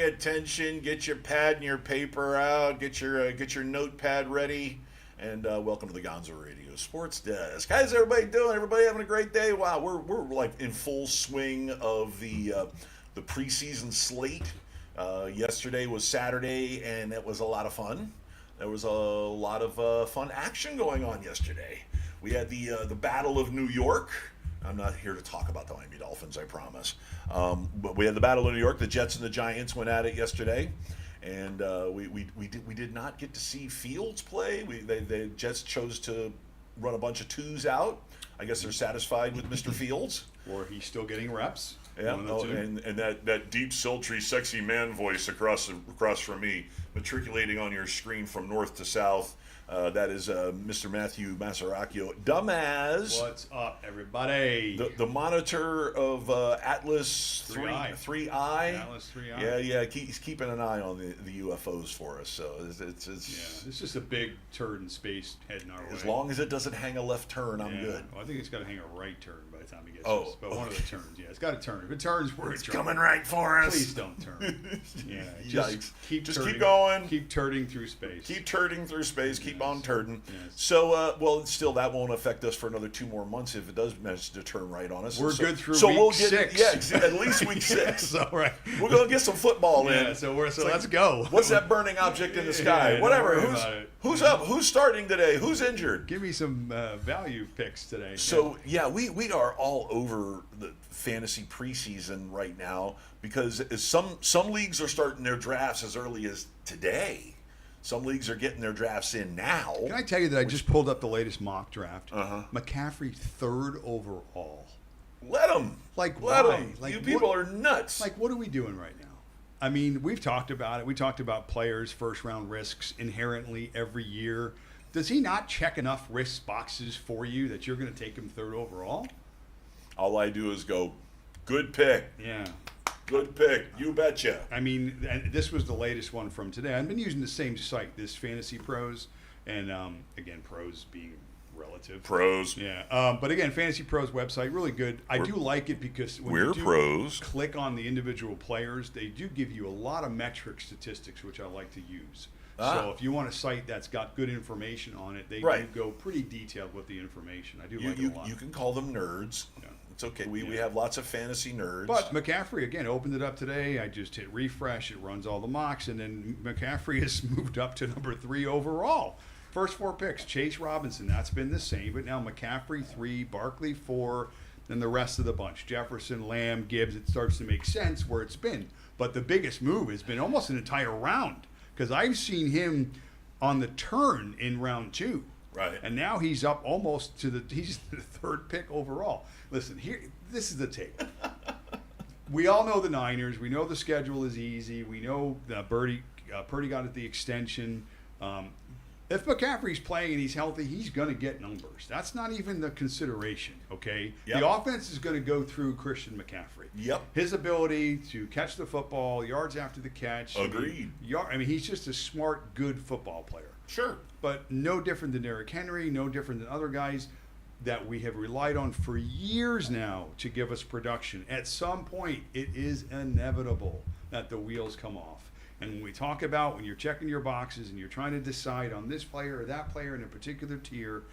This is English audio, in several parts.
attention. Get your pad and your paper out. Get your notepad ready. And welcome to the Gonzo Radio Sports Desk. How's everybody doing? Everybody having a great day? Wow, we're like in full swing of the preseason slate. Yesterday was Saturday, and it was a lot of fun. There was a lot of fun action going on yesterday. We had the Battle of New York. I'm not here to talk about the Miami Dolphins, I promise. But we had the Battle of New York. The Jets and the Giants went at it yesterday, and we did not get to see Fields play. The Jets chose to run a bunch of twos out. I guess they're satisfied with Mr. Fields. Or he's still getting reps. Yeah, and that deep, sultry, sexy man voice across from me, matriculating on your screen from north to south. That is Mr. Matthew Masaracchio, dumbass. What's up, everybody? The monitor of Atlas 3i. Atlas 3i. Yeah. He's keeping an eye on the UFOs for us. So it's it's just a big turd in space heading our way. As long as it doesn't hang a left turn, I'm good. Well, I think it's got to hang a right turn by the time it gets us. But one of the turns, it's got to turn. If it turns, we're coming right for us. Please don't turn. Just keep turning, going. Keep turning through space. Keep turning through space. Keep on turning. Yes. So, still, that won't affect us for another 2 more months if it does manage to turn right on us. We're good through we'll week 6. Yeah, at least week 6. So, right. We're going to get some football in. So let's go. What's that burning object in the sky? Whatever. Who's up? Who's starting today? Who's injured? Give me some value picks today. So, we are all over the fantasy preseason right now because some leagues are starting their drafts as early as today. Some leagues are getting their drafts in now. Can I tell you that I just pulled up the latest mock draft? Uh-huh. McCaffrey 3rd overall. Let him. Let him. Like, you people are nuts. Like, what are we doing right now? I mean, we've talked about it. We talked about players' first-round risks inherently every year. Does he not check enough risk boxes for you that you're going to take him 3rd overall? All I do is go, good pick. Yeah. Good pick. You betcha. I mean, and this was the latest one from today. I've been using the same site, this Fantasy Pros, and again, pros being relative. Pros. Yeah. But again, Fantasy Pros website, really good. I do like it because when you do pros. Click on the individual players, they do give you a lot of metric statistics, which I like to use. So if you want a site that's got good information on it, they do go pretty detailed with the information. I do like it a lot. You can call them nerds. Yeah. It's okay. We have lots of fantasy nerds. But McCaffrey, again, opened it up today. I just hit refresh. It runs all the mocks. And then McCaffrey has moved up to number 3 overall. First 4 picks, Chase Robinson, that's been the same. But now McCaffrey 3, Barkley 4, then the rest of the bunch. Jefferson, Lamb, Gibbs, it starts to make sense where it's been. But the biggest move has been almost an entire round. Because I've seen him on the turn in round 2. Right. And now he's up almost to he's the 3rd pick overall. Listen, this is the tape. We all know the Niners. We know the schedule is easy. We know that Purdy got at the extension. If McCaffrey's playing and he's healthy, he's going to get numbers. That's not even the consideration, okay? Yep. The offense is going to go through Christian McCaffrey. Yep. His ability to catch the football, yards after the catch. Agreed. I mean, he's just a smart, good football player. Sure. But no different than Derrick Henry, no different than other guys that we have relied on for years now to give us production. At some point, it is inevitable that the wheels come off. And when we talk about when you're checking your boxes and you're trying to decide on this player or that player in a particular tier,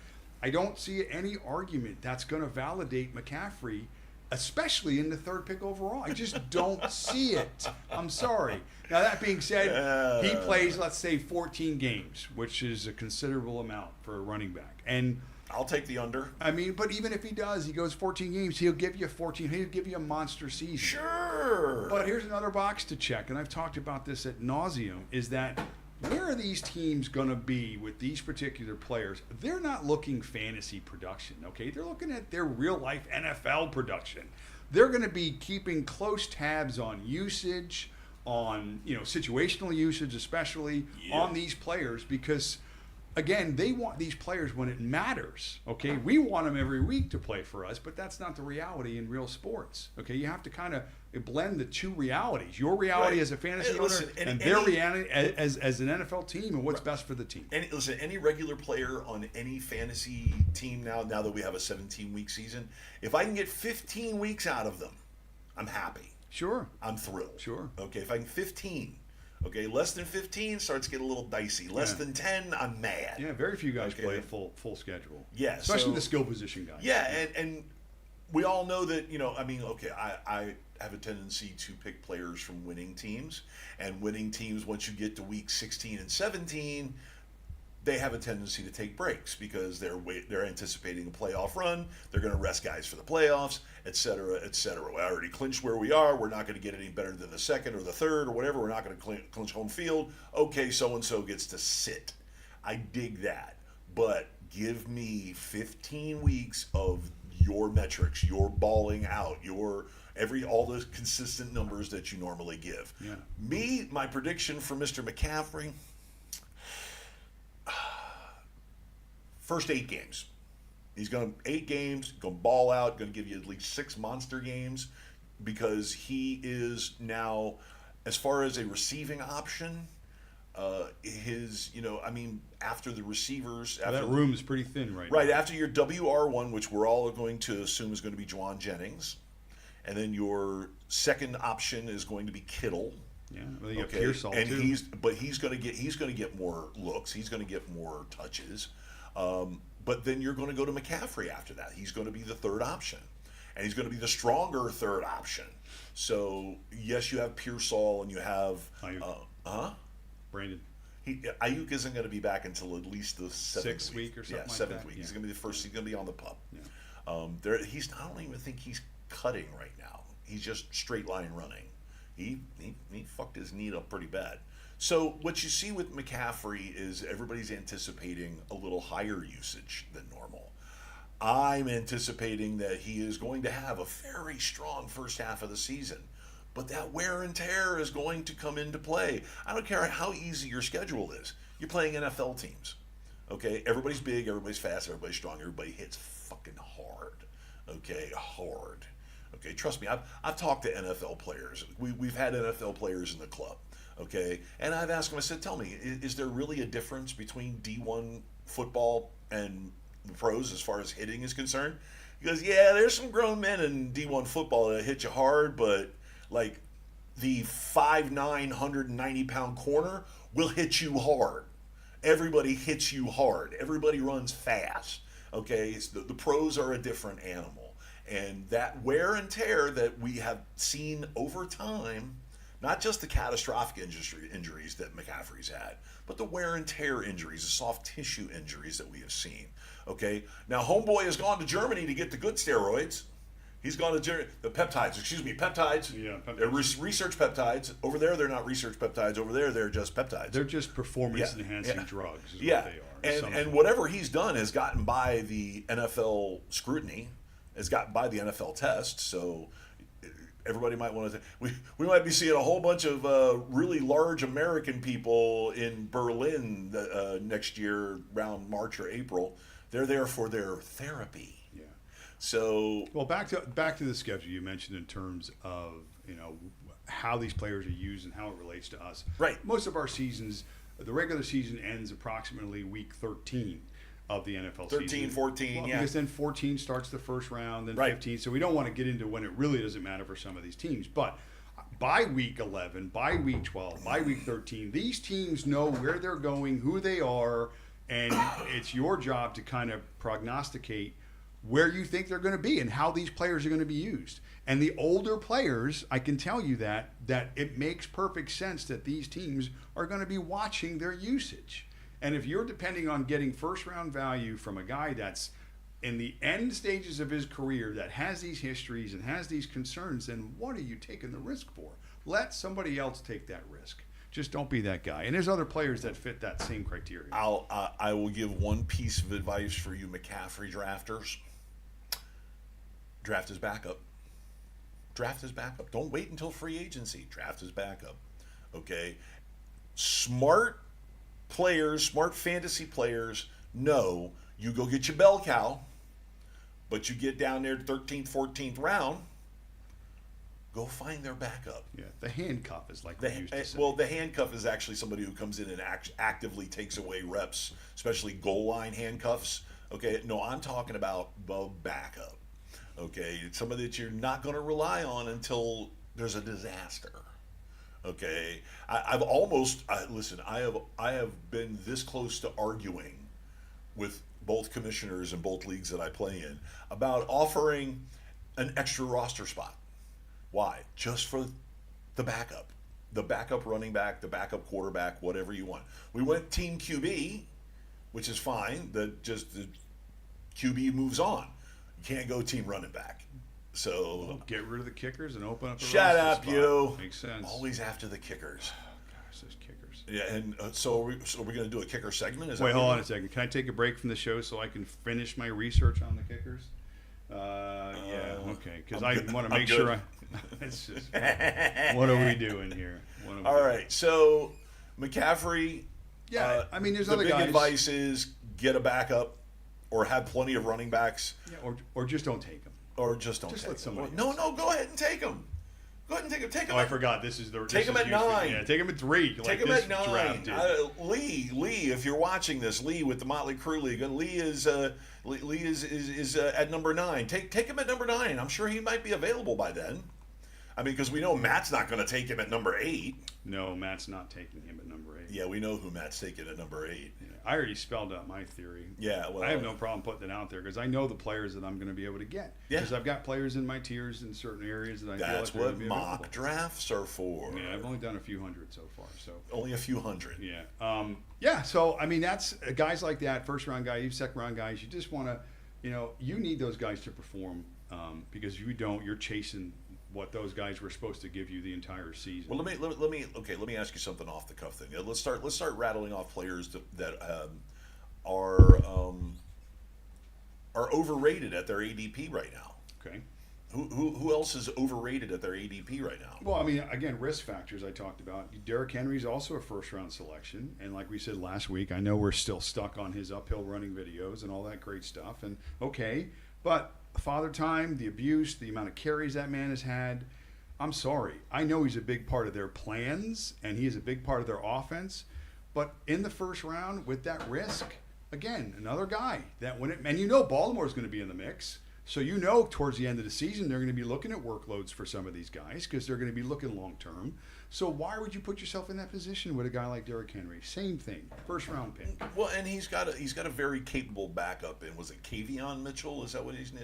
I don't see any argument that's going to validate McCaffrey, especially in the 3rd pick overall. I just don't see it. I'm sorry. Now, that being said, he plays, let's say, 14 games, which is a considerable amount for a running back. And I'll take the under. I mean, but even if he does, he goes 14 games, he'll give you 14. He'll give you a monster season. Sure. But here's another box to check, and I've talked about this ad nauseum, is that where are these teams going to be with these particular players? They're not looking fantasy production, okay? They're looking at their real-life NFL production. They're going to be keeping close tabs on usage, on situational usage especially, on these players because – again, they want these players when it matters, okay? We want them every week to play for us, but that's not the reality in real sports, okay? You have to kind of blend the two realities. Your reality as a fantasy owner and their reality as an NFL team and what's best for the team. And listen, any regular player on any fantasy team now that we have a 17-week season, if I can get 15 weeks out of them, I'm happy. Sure. I'm thrilled. Sure. Okay, if I can 15, okay, less than 15 starts getting a little dicey. Less than 10, I'm mad. Yeah, very few guys play a full schedule. Yeah, especially the skill position guys. Yeah, and we all know that, I mean, okay, I have a tendency to pick players from winning teams, and winning teams, once you get to week 16 and 17, they have a tendency to take breaks because they're anticipating a playoff run. They're going to rest guys for the playoffs, et cetera, et cetera. We already clinched where we are. We're not going to get any better than the second or the third or whatever. We're not going to clinch home field. Okay, so-and-so gets to sit. I dig that. But give me 15 weeks of your metrics, your balling out, all those consistent numbers that you normally give. Yeah. My prediction for Mr. McCaffrey, first 8 games. He's going to 8 games, going to ball out, going to give you at least 6 monster games because he is now, as far as a receiving option, after the receivers, that room is pretty thin right now. Right after your WR1, which we're all going to assume is going to be Juwan Jennings, and then your second option is going to be Kittle. Yeah, well, you got Pearsall and too. he's going to get more looks. He's going to get more touches. But then you're going to go to McCaffrey after that. He's going to be the third option, and he's going to be the stronger third option. So yes, you have Pearsall and you have Brandon. Ayuk isn't going to be back until at least the 6th week or something like seventh that. week. Yeah. He's going to be the first. He's going to be on the pup. Yeah. I don't even think he's cutting right now. He's just straight line running. He fucked his knee up pretty bad. So what you see with McCaffrey is everybody's anticipating a little higher usage than normal. I'm anticipating that he is going to have a very strong first half of the season. But that wear and tear is going to come into play. I don't care how easy your schedule is. You're playing NFL teams. Okay? Everybody's big, everybody's fast, everybody's strong, everybody hits fucking hard. Okay? Hard. Okay? Trust me, I've talked to NFL players. We've had NFL players in the club. Okay? And I've asked them, I said, tell me, is there really a difference between D1 football and the pros as far as hitting is concerned? He goes, yeah, there's some grown men in D1 football that hit you hard, but like the 5'9", 190-pound corner will hit you hard. Everybody hits you hard. Everybody runs fast. Okay, the pros are a different animal, and that wear and tear that we have seen over time, not just the catastrophic injuries that McCaffrey's had, but the wear and tear injuries, the soft tissue injuries that we have seen. Okay, now homeboy has gone to Germany to get the good steroids. He's gone to the peptides. Peptides. Yeah, peptides. They're research peptides. Over there, they're not research peptides. Over there, they're just peptides. They're just performance-enhancing drugs. Is yeah, what they are. And whatever he's done has gotten by the NFL scrutiny, has gotten by the NFL test. So everybody might want to. We might be seeing a whole bunch of really large American people in Berlin next year, around March or April. They're there for their therapy. Yeah. So well, back to the schedule you mentioned in terms of how these players are used and how it relates to us. Right. Most of our seasons, the regular season ends approximately week 13 of the NFL 13, season. 14, well, yeah. Because then 14 starts the first round, then right. 15. So we don't want to get into when it really doesn't matter for some of these teams. But by week 11, by week 12, by week 13, these teams know where they're going, who they are, and it's your job to kind of prognosticate where you think they're going to be and how these players are going to be used. And the older players, I can tell you that it makes perfect sense that these teams are going to be watching their usage. And if you're depending on getting first round value from a guy that's in the end stages of his career that has these histories and has these concerns, then what are you taking the risk for? Let somebody else take that risk. Just don't be that guy. And there's other players that fit that same criteria. I will give one piece of advice for you McCaffrey drafters. Draft his backup. Draft his backup. Don't wait until free agency. Draft his backup. Okay? Smart players, smart fantasy players know you go get your bell cow, but you get down there 13th, 14th round, go find their backup. Yeah, the handcuff is like we used to say. Well, the handcuff is actually somebody who comes in and actively takes away reps, especially goal line handcuffs. Okay, no, I'm talking about the backup. Okay, it's somebody that you're not going to rely on until there's a disaster. Okay, I've almost listen. I have been this close to arguing with both commissioners in both leagues that I play in about offering an extra roster spot. Why? Just for the backup running back, the backup quarterback, whatever you want. We went team QB, which is fine. The QB moves on. You can't go team running back. So get rid of the kickers and open up the shut roster up, spot. you. Makes sense. Always after the kickers. Gosh, those kickers. Yeah, and so we're going to do a kicker segment? Is that Wait, what hold we're on a second. Can I take a break from the show so I can finish my research on the kickers? Yeah, okay. Because I want to make sure it's just, what are we doing here? All right, so McCaffrey. Yeah, I mean, there's the other big guys. advice is get a backup, or have plenty of running backs, Yeah, or just don't take them. or just don't Just take let somebody them. No, go ahead and take them. Go ahead and take them. Take them. Oh, I forgot. This is the Take him at 9. Yeah, take them at 3. Take like him this at 9. draft did. Lee, if you're watching this, Lee with the Motley Crue League, Lee is at number 9. Take him at number 9. I'm sure he might be available by then. I mean, because we know Matt's not going to take him at number 8. No, Matt's not taking him at number 8. Yeah, we know who Matt's taking at number 8. Yeah, I already spelled out my theory. Yeah, well, I have no problem putting it out there because I know the players that I'm going to be able to get. Yeah. Because I've got players in my tiers in certain areas that I feel That's like they're what going to be mock available. drafts are for. Yeah, I've only done a few hundred so far. So Only a few hundred. yeah, yeah. So I mean, that's guys like that, first round guys, even second round guys. You just want to, you need those guys to perform because if you don't, you're chasing what those guys were supposed to give you the entire season. Well, let me ask you something off the cuff thing. Let's start rattling off players that are overrated at their ADP right now. Okay. Who else is overrated at their ADP right now? Well, I mean, again, risk factors I talked about. Derrick Henry's also a first-round selection, and like we said last week, I know we're still stuck on his uphill running videos and all that great stuff. And okay, but Father Time, the abuse, the amount of carries that man has had. I'm sorry. I know he's a big part of their plans, and he is a big part of their offense. But in the first round, with that risk, again, another guy that when Baltimore's going to be in the mix. So towards the end of the season, they're going to be looking at workloads for some of these guys because they're going to be looking long term. So why would you put yourself in that position with a guy like Derrick Henry? Same thing, first round pick. Well, and he's got a very capable backup. And was it Kavion Mitchell? Is that what his name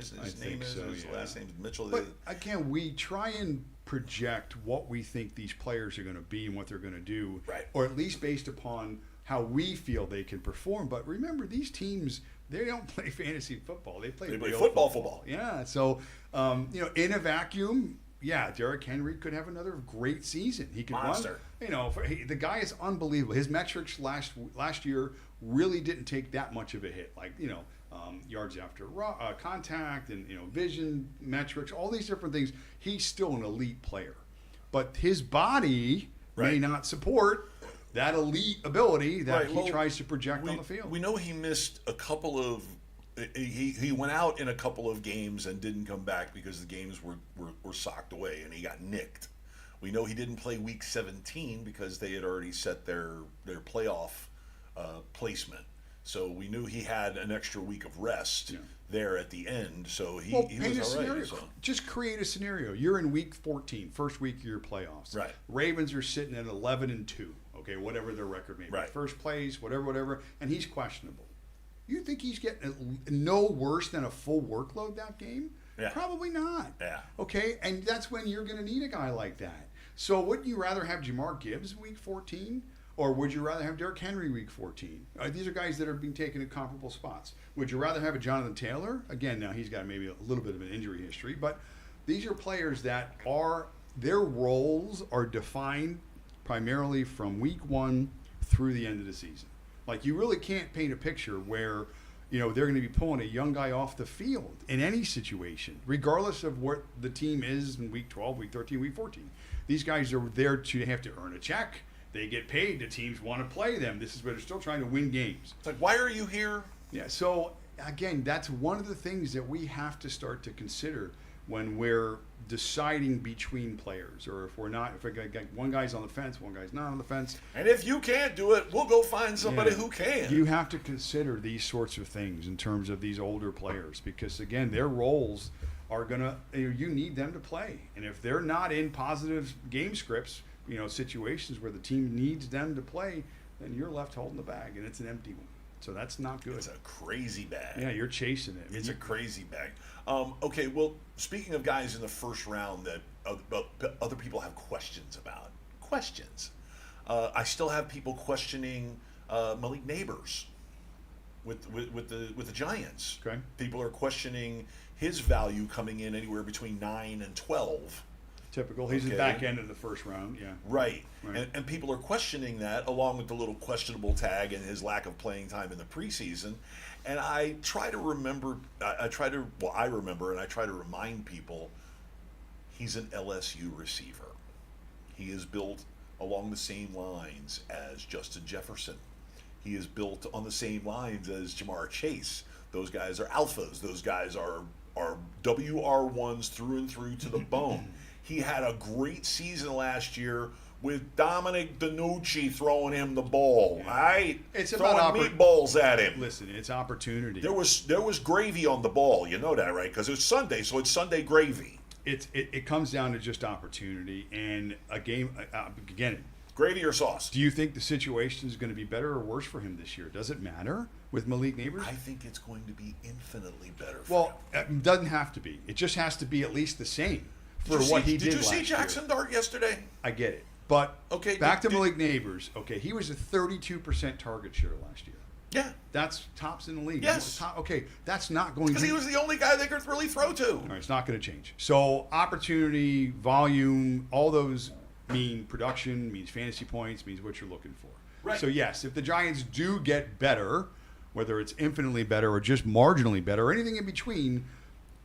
is? So, his last name is Mitchell. But again, we try and project what we think these players are going to be and what they're going to do, right? Or at least based upon how we feel they can perform. But remember, these teams, they don't play fantasy football. They play real football. Yeah. So, in a vacuum, yeah, Derrick Henry could have another great season. He could Monster. run. The guy is unbelievable. His metrics last year really didn't take that much of a hit. Like, yards after contact and, vision metrics, all these different things. He's still an elite player. But his body may not support that elite ability that he tries to project on the field. We know he missed a couple of. He went out in a couple of games and didn't come back because the games were socked away and he got nicked. We know he didn't play week 17 because they had already set their playoff placement. So we knew he had an extra week of rest there at the end. So he was all right. So. Just create a scenario. You're in week 14, first week of your playoffs. Right. Ravens are sitting at 11-2. Okay, whatever their record may be. Right. First place, whatever, and he's questionable. You think he's getting no worse than a full workload that game? Yeah. Probably not. Yeah. Okay, and that's when you're going to need a guy like that. So wouldn't you rather have Jamar Gibbs week 14? Or would you rather have Derrick Henry week 14? These are guys that are being taken in comparable spots. Would you rather have a Jonathan Taylor? Again, now he's got maybe a little bit of an injury history, but these are players that their roles are defined primarily from week 1 through the end of the season. Like, you really can't paint a picture where, they're going to be pulling a young guy off the field in any situation, regardless of what the team is in week 12, week 13, week 14. These guys are there to have to earn a check. They get paid. The teams want to play them. This is where they're still trying to win games. It's like, why are you here? Yeah, so, again, that's one of the things that we have to start to consider when we're deciding between players, or if one guy's on the fence, one guy's not on the fence. And if you can't do it, we'll go find somebody who can. You have to consider these sorts of things in terms of these older players because, again, their roles are gonna. You need them to play, and if they're not in positive game scripts, situations where the team needs them to play, then you're left holding the bag, and it's an empty one. So that's not good. It's a crazy bag. Yeah, you're chasing it. It's a crazy bag. Okay, well, speaking of guys in the first round that other people have questions about, I still have people questioning Malik Neighbors with the Giants. Okay. People are questioning his value coming in anywhere between 9 and 12. Typical. He's the back end of the first round. Yeah. Right. And people are questioning that, along with the little questionable tag and his lack of playing time in the preseason. And I try to remember. I try to remind people he's an LSU receiver. He is built along the same lines as Justin Jefferson. He is built on the same lines as Jamar Chase. Those guys are alphas. Those guys are WR1s through and through to the bone. He had a great season last year with Dominic DiNucci throwing him the ball. Right? It's throwing about meatballs at him. Listen, it's opportunity. There was gravy on the ball. You know that, right? Because it's Sunday, so it's Sunday gravy. It comes down to just opportunity and a game. Again, gravy or sauce. Do you think the situation is going to be better or worse for him this year? Does it matter with Malik Neighbors? I think it's going to be infinitely better for him. It doesn't have to be. It just has to be at least the same for what he did Did you last see Jackson year. Dart yesterday? I get it. But back to Malik Neighbors. Okay, he was a 32% target share last year. Yeah. That's tops in the league. Yes. Okay, that's not going to... Because he was the only guy they could really throw to. All right, it's not going to change. So opportunity, volume, all those mean production, means fantasy points, means what you're looking for. Right. So yes, if the Giants do get better, whether it's infinitely better or just marginally better or anything in between,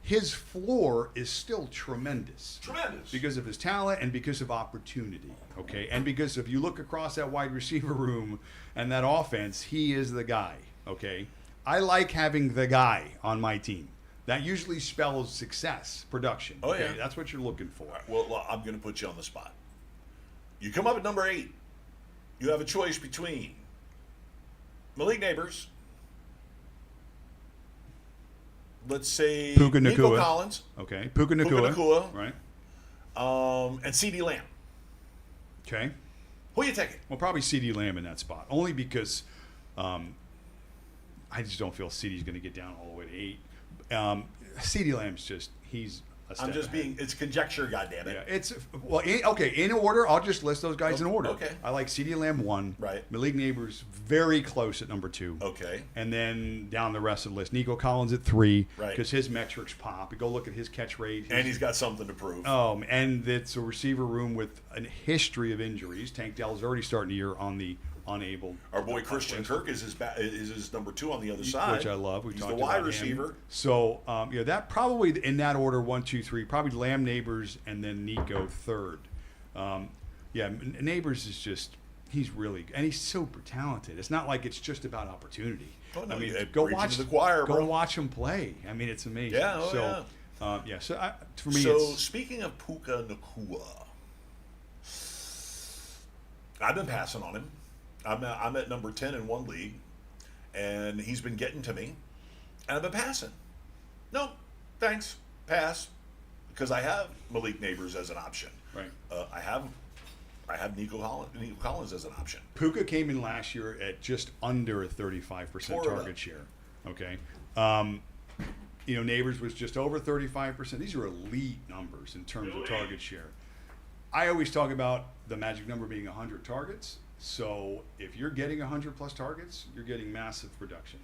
his floor is still tremendous. Tremendous. Because of his talent and because of opportunity, okay? And because if you look across that wide receiver room and that offense, he is the guy, okay? I like having the guy on my team. That usually spells success, production. Oh, okay? yeah. That's what you're looking for. Right, well, I'm going to put you on the spot. You come up at number 8. You have a choice between Malik Neighbors, let's say Puka Nico Nacua. Collins. Okay, Puka Nacua. Right. And CeeDee Lamb. Okay. Who are you taking? Well, probably CeeDee Lamb in that spot. Only because I just don't feel CeeDee's going to get down all the way to 8. CeeDee Lamb's just, he's a step ahead. It's conjecture, goddammit. Yeah, it's, in order, I'll just list those guys in order. Okay. I like CeeDee Lamb 1. Right. Malik Neighbors very close at number 2. Okay. And then down the rest of the list. Nico Collins at 3. Right. Because his metrics pop. You go look at his catch rate. And he's got something to prove. And it's a receiver room with a history of injuries. Tank Dell's already starting the year on the unable. Our boy Christian Kirk is his number 2 on the other side, which I love. He's the wide receiver. Him. So that probably in that order 1, 2, 3, probably Lamb, Neighbors, and then Nico third. Neighbors is just he's really and he's super talented. It's not like it's just about opportunity. Oh, no, go watch the choir, go bro. watch him play. I mean, it's amazing. Yeah. For me, speaking of Puka Nacua, I've been passing on him. I'm at number 10 in one league, and he's been getting to me, and I've been passing. No, thanks, pass, because I have Malik Neighbors as an option. Right. I have Nico Collins as an option. Puka came in last year at just under a 35% target share. Okay. Neighbors was just over 35%. These are elite numbers in terms of target share. I always talk about the magic number being 100 targets. So if you're getting 100 plus targets, you're getting massive production.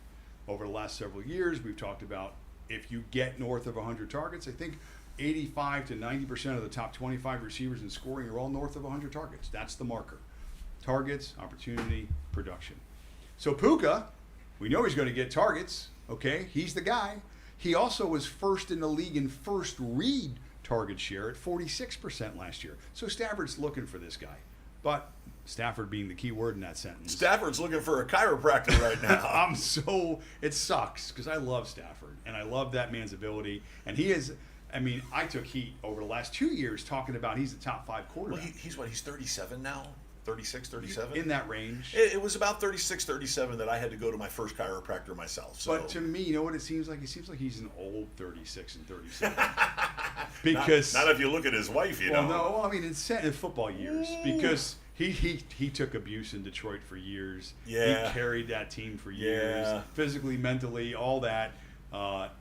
Over the last several years, we've talked about if you get north of 100 targets, I think 85 to 90% of the top 25 receivers in scoring are all north of 100 targets. That's the marker. Targets, opportunity, production. So Puka, we know he's going to get targets. Okay, he's the guy. He also was first in the league in first read target share at 46% last year. So Stafford's looking for this guy. But Stafford being the key word in that sentence. Stafford's looking for a chiropractor right now. It sucks because I love Stafford and I love that man's ability. And he is, I took heat over the last 2 years talking about he's the top 5 quarterback. Well, he's 37 now? 36, 37. In that range. It was about 36, 37 that I had to go to my first chiropractor myself. So. But to me, you know what it seems like? It seems like he's an old 36 and 37. Because not if you look at his wife, you know. No, I mean in football years, because he took abuse in Detroit for years. Yeah. He carried that team for years, Yeah. physically, mentally, all that.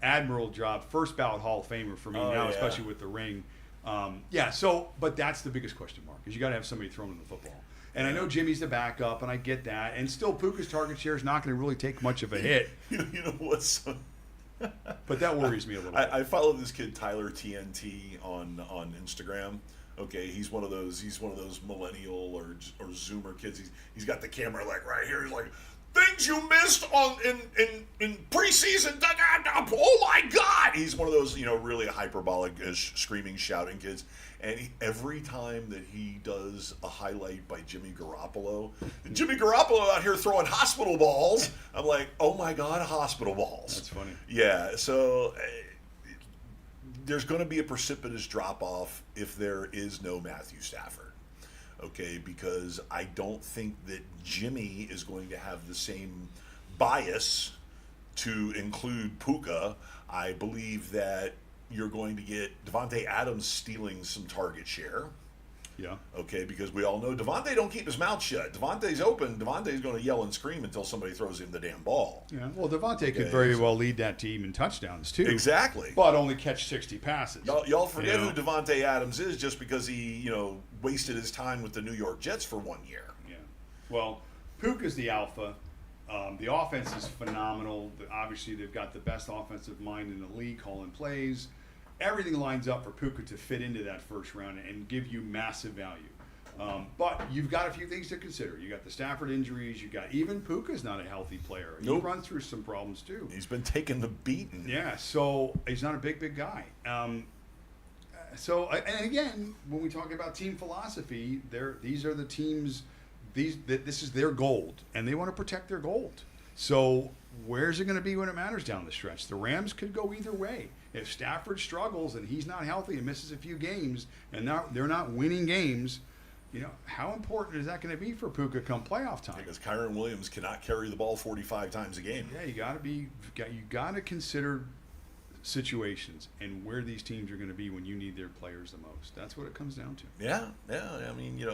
Admiral job, first ballot Hall of Famer for me now, yeah. especially with the ring. But that's the biggest question mark, is you got to have somebody throwing in the football. And I know Jimmy's the backup, and I get that. And still, Puka's target share is not going to really take much of a hit. You know what's... But that worries me a little bit. I follow this kid Tyler TNT on Instagram. Okay, he's one of those millennial or Zoomer kids. He's got the camera like right here. He's like, things you missed in preseason. Da, da, da, oh my God! He's one of those really hyperbolic, screaming, shouting kids. And every time that he does a highlight by Jimmy Garoppolo out here throwing hospital balls, I'm like, oh my God, hospital balls. That's funny. Yeah, so there's going to be a precipitous drop-off if there is no Matthew Stafford. Okay, because I don't think that Jimmy is going to have the same bias to include Puka. I believe that you're going to get Devontae Adams stealing some target share. Yeah. Okay, because we all know Devontae don't keep his mouth shut. Devontae's open. Devontae's going to yell and scream until somebody throws him the damn ball. Yeah. Well, Devontae could very well lead that team in touchdowns too. Exactly. But only catch 60 passes. Y'all forget who Devontae Adams is just because he, wasted his time with the New York Jets for 1 year. Yeah. Well, Puka's the alpha. The offense is phenomenal. Obviously, they've got the best offensive mind in the league calling plays. Everything lines up for Puka to fit into that first round and give you massive value. But you've got a few things to consider. You got the Stafford injuries. You got even Puka's not a healthy player. Nope. He runs through some problems too. He's been taking the beating. Yeah, so he's not a big guy. And again, when we talk about team philosophy, these are the teams. This is their gold, and they want to protect their gold. So where's it going to be when it matters down the stretch? The Rams could go either way. If Stafford struggles and he's not healthy and misses a few games, and they're not winning games, how important is that going to be for Puka come playoff time? Because Kyron Williams cannot carry the ball 45 times a game. Yeah, you got to consider situations and where these teams are going to be when you need their players the most. That's what it comes down to. Yeah. I mean,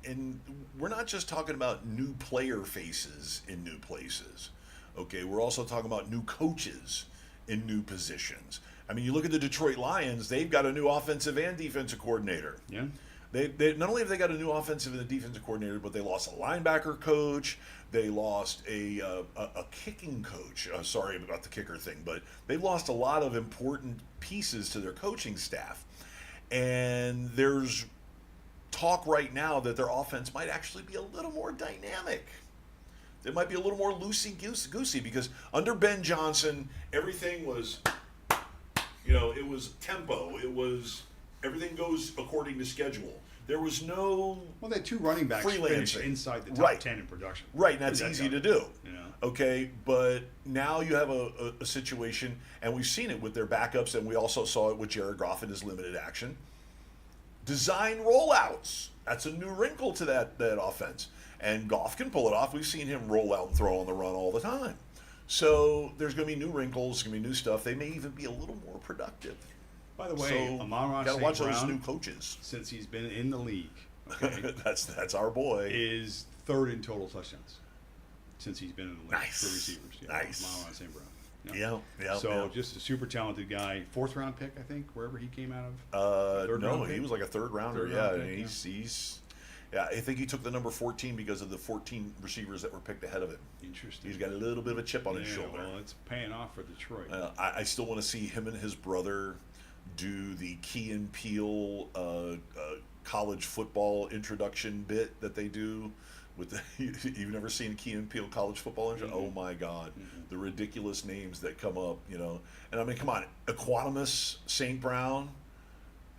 and we're not just talking about new player faces in new places. Okay, we're also talking about new coaches in new positions. I mean, you look at the Detroit Lions; they've got a new offensive and defensive coordinator. Yeah. They not only have they got a new offensive and a defensive coordinator, but they lost a linebacker coach. They lost a kicking coach. Sorry about the kicker thing, but they lost a lot of important pieces to their coaching staff. And there's talk right now that their offense might actually be a little more dynamic. It might be a little more loosey-goosey because under Ben Johnson, everything was, it was tempo. It was everything goes according to schedule. There was no Well, they had two running backs finish inside the top 10 in production. Right, and that's easy to do. Yeah. Okay, but now you have a situation, and we've seen it with their backups, and we also saw it with Jared Goff in his limited action. Design rollouts. That's a new wrinkle to that offense. And Goff can pull it off. We've seen him roll out and throw on the run all the time. So there's going to be new wrinkles, going to be new stuff. They may even be a little more productive. By the way, Amon-Ra gotta watch St. those Brown, new coaches. since he's been in the league, okay, that's our boy. is third in total touchdowns since he's been in the league Nice. for receivers. Yeah, Nice. Amon-Ra St. Brown. Yeah. So just a super talented guy. 4th round pick, I think, wherever he came out of. No, he was like a third rounder. Pick, He's I think he took the number 14 because of the 14 receivers that were picked ahead of him. Interesting. He's got a little bit of a chip on his shoulder. Well, it's paying off for Detroit. I still want to see him and his brother do the Key and Peele college football introduction bit that they do. You've never seen Key and Peele college football introduction? Mm-hmm. Oh my God, the ridiculous names that come up, And I mean, come on, Equanimous St. Brown,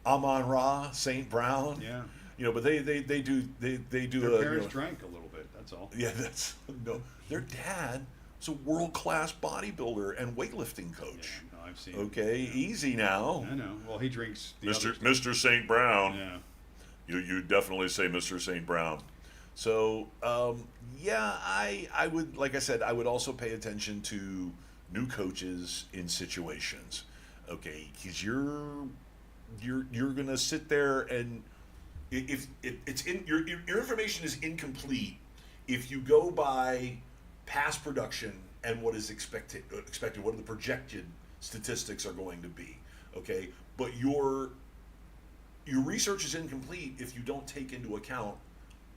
Amon-Ra St. Brown. Yeah. But they do Their parents drank a little bit. That's all. Yeah, their dad was a world-class bodybuilder and weightlifting coach. Yeah, no, I've seen. Okay, easy now. I know. Well, he drinks. Mr. St. Brown. Yeah. You definitely say Mr. St. Brown. So, yeah, I would, like I said, I would also pay attention to new coaches in situations, okay? Because you're gonna sit there and if it's in your information is incomplete if you go by past production and what is expected, what the projected statistics are going to be, okay? But your research is incomplete if you don't take into account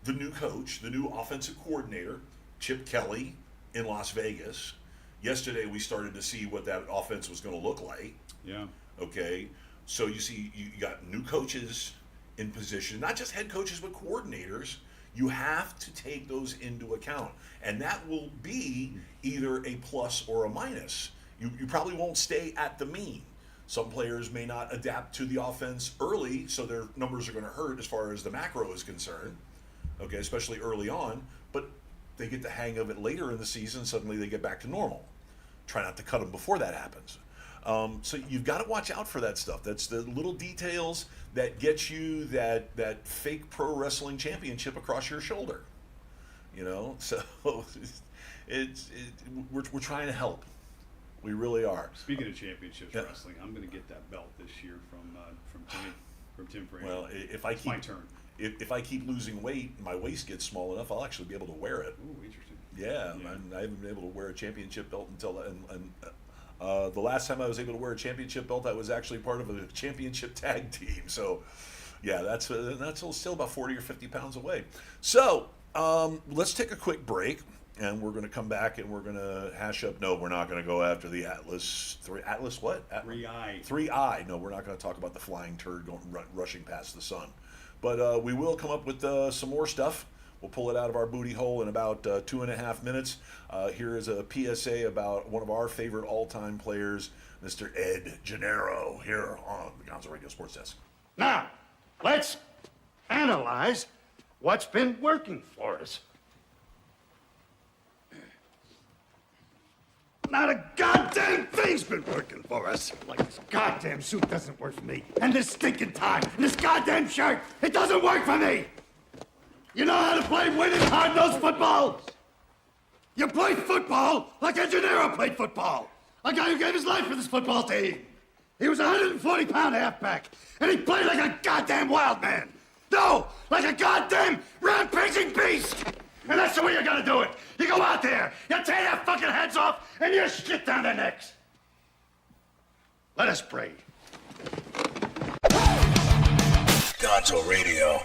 the new coach, the new offensive coordinator, Chip Kelly in Las Vegas. Yesterday we started to see what that offense was going to look like. Yeah. Okay, so you see you got new coaches in position, not just head coaches but coordinators. You have to take those into account, and that will be either a plus or a minus. You probably won't stay at the mean. Some players may not adapt to the offense early, so their numbers are going to hurt as far as the macro is concerned, okay, especially early on, but they get the hang of it later in the season, suddenly they get back to normal. Try not to cut them before that happens. So you've got to watch out for that stuff. That's the little details that get you that fake pro wrestling championship across your shoulder. You know, so we're trying to help. We really are. Speaking of championships wrestling, I'm going to get that belt this year from Tim Frazier. Well, if I It's keep my turn. if I keep losing weight, and my waist gets small enough, I'll actually be able to wear it. Ooh, interesting. Yeah, I haven't been able to wear a championship belt until the last time I was able to wear a championship belt, I was actually part of a championship tag team. So, yeah, that's still about 40 or 50 pounds away. So, let's take a quick break, and we're going to come back and we're going to hash up. No, we're not going to go after the Atlas. Atlas what? 3i. 3i. No, we're not going to talk about the flying turd rushing past the sun. But we will come up with some more stuff. We'll pull it out of our booty hole in about 2.5 minutes. Here is a PSA about one of our favorite all-time players, Mr. Ed Gennaro, here on the Gonzo Radio Sports Desk. Now, let's analyze what's been working for us. Not a goddamn thing's been working for us. Like this goddamn suit doesn't work for me. And this stinking tie, and this goddamn shirt, it doesn't work for me. You know how to play winning hard-nosed football? You play football like Ed Gennaro played football. A guy who gave his life for this football team. He was a 140-pound halfback, and he played like a goddamn wild man. No, like a goddamn rampaging beast. And that's the way you're gonna do it. You go out there, you tear their fucking heads off, and you shit down their necks. Let us pray. Gonzo Radio.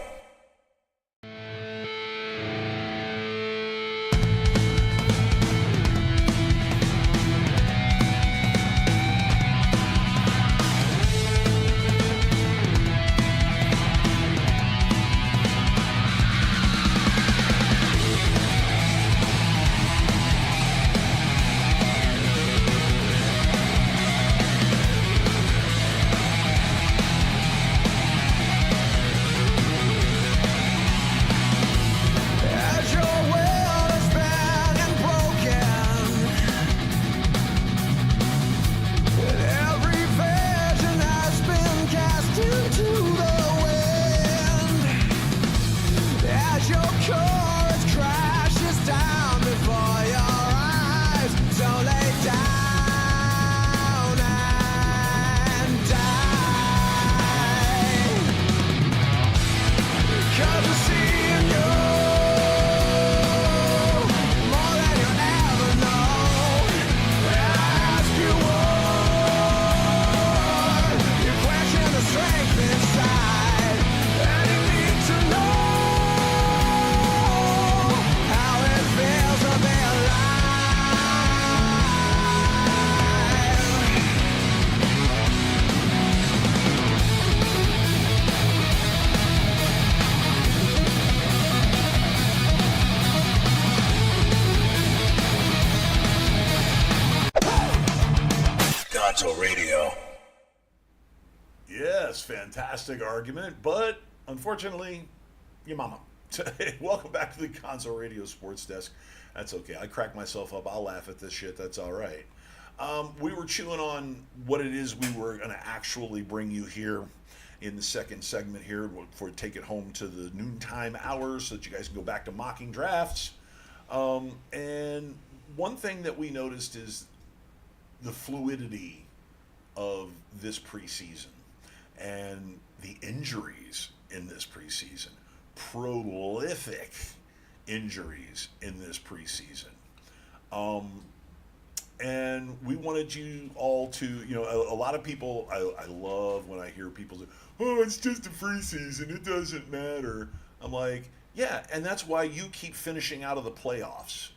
Gonzo Radio. Yes, fantastic argument, but unfortunately, your mama. Welcome back to the Gonzo Radio Sports Desk. That's okay. I crack myself up. I'll laugh at this shit. That's all right. We were chewing on what it is we were going to actually bring you here, in the second segment here for take it home to the noontime hours so that you guys can go back to mocking drafts. And one thing that we noticed is the fluidity of this preseason and the injuries in this preseason. Prolific injuries in this preseason. And we wanted you all to, a lot of people, I love when I hear people say, oh, it's just a preseason, it doesn't matter. I'm like, yeah, and that's why you keep finishing out of the playoffs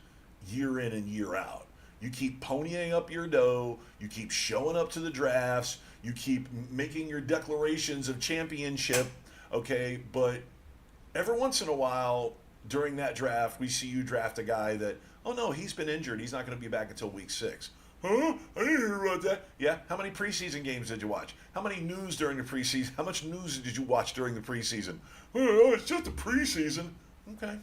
year in and year out. You keep ponying up your dough, you keep showing up to the drafts, you keep making your declarations of championship, okay? But every once in a while during that draft, we see you draft a guy that, oh no, he's been injured, he's not going to be back until week 6. Huh? I didn't hear about that. Yeah, how many preseason games did you watch? How many news during the preseason? How much news did you watch during the preseason? Oh, it's just a preseason. Okay.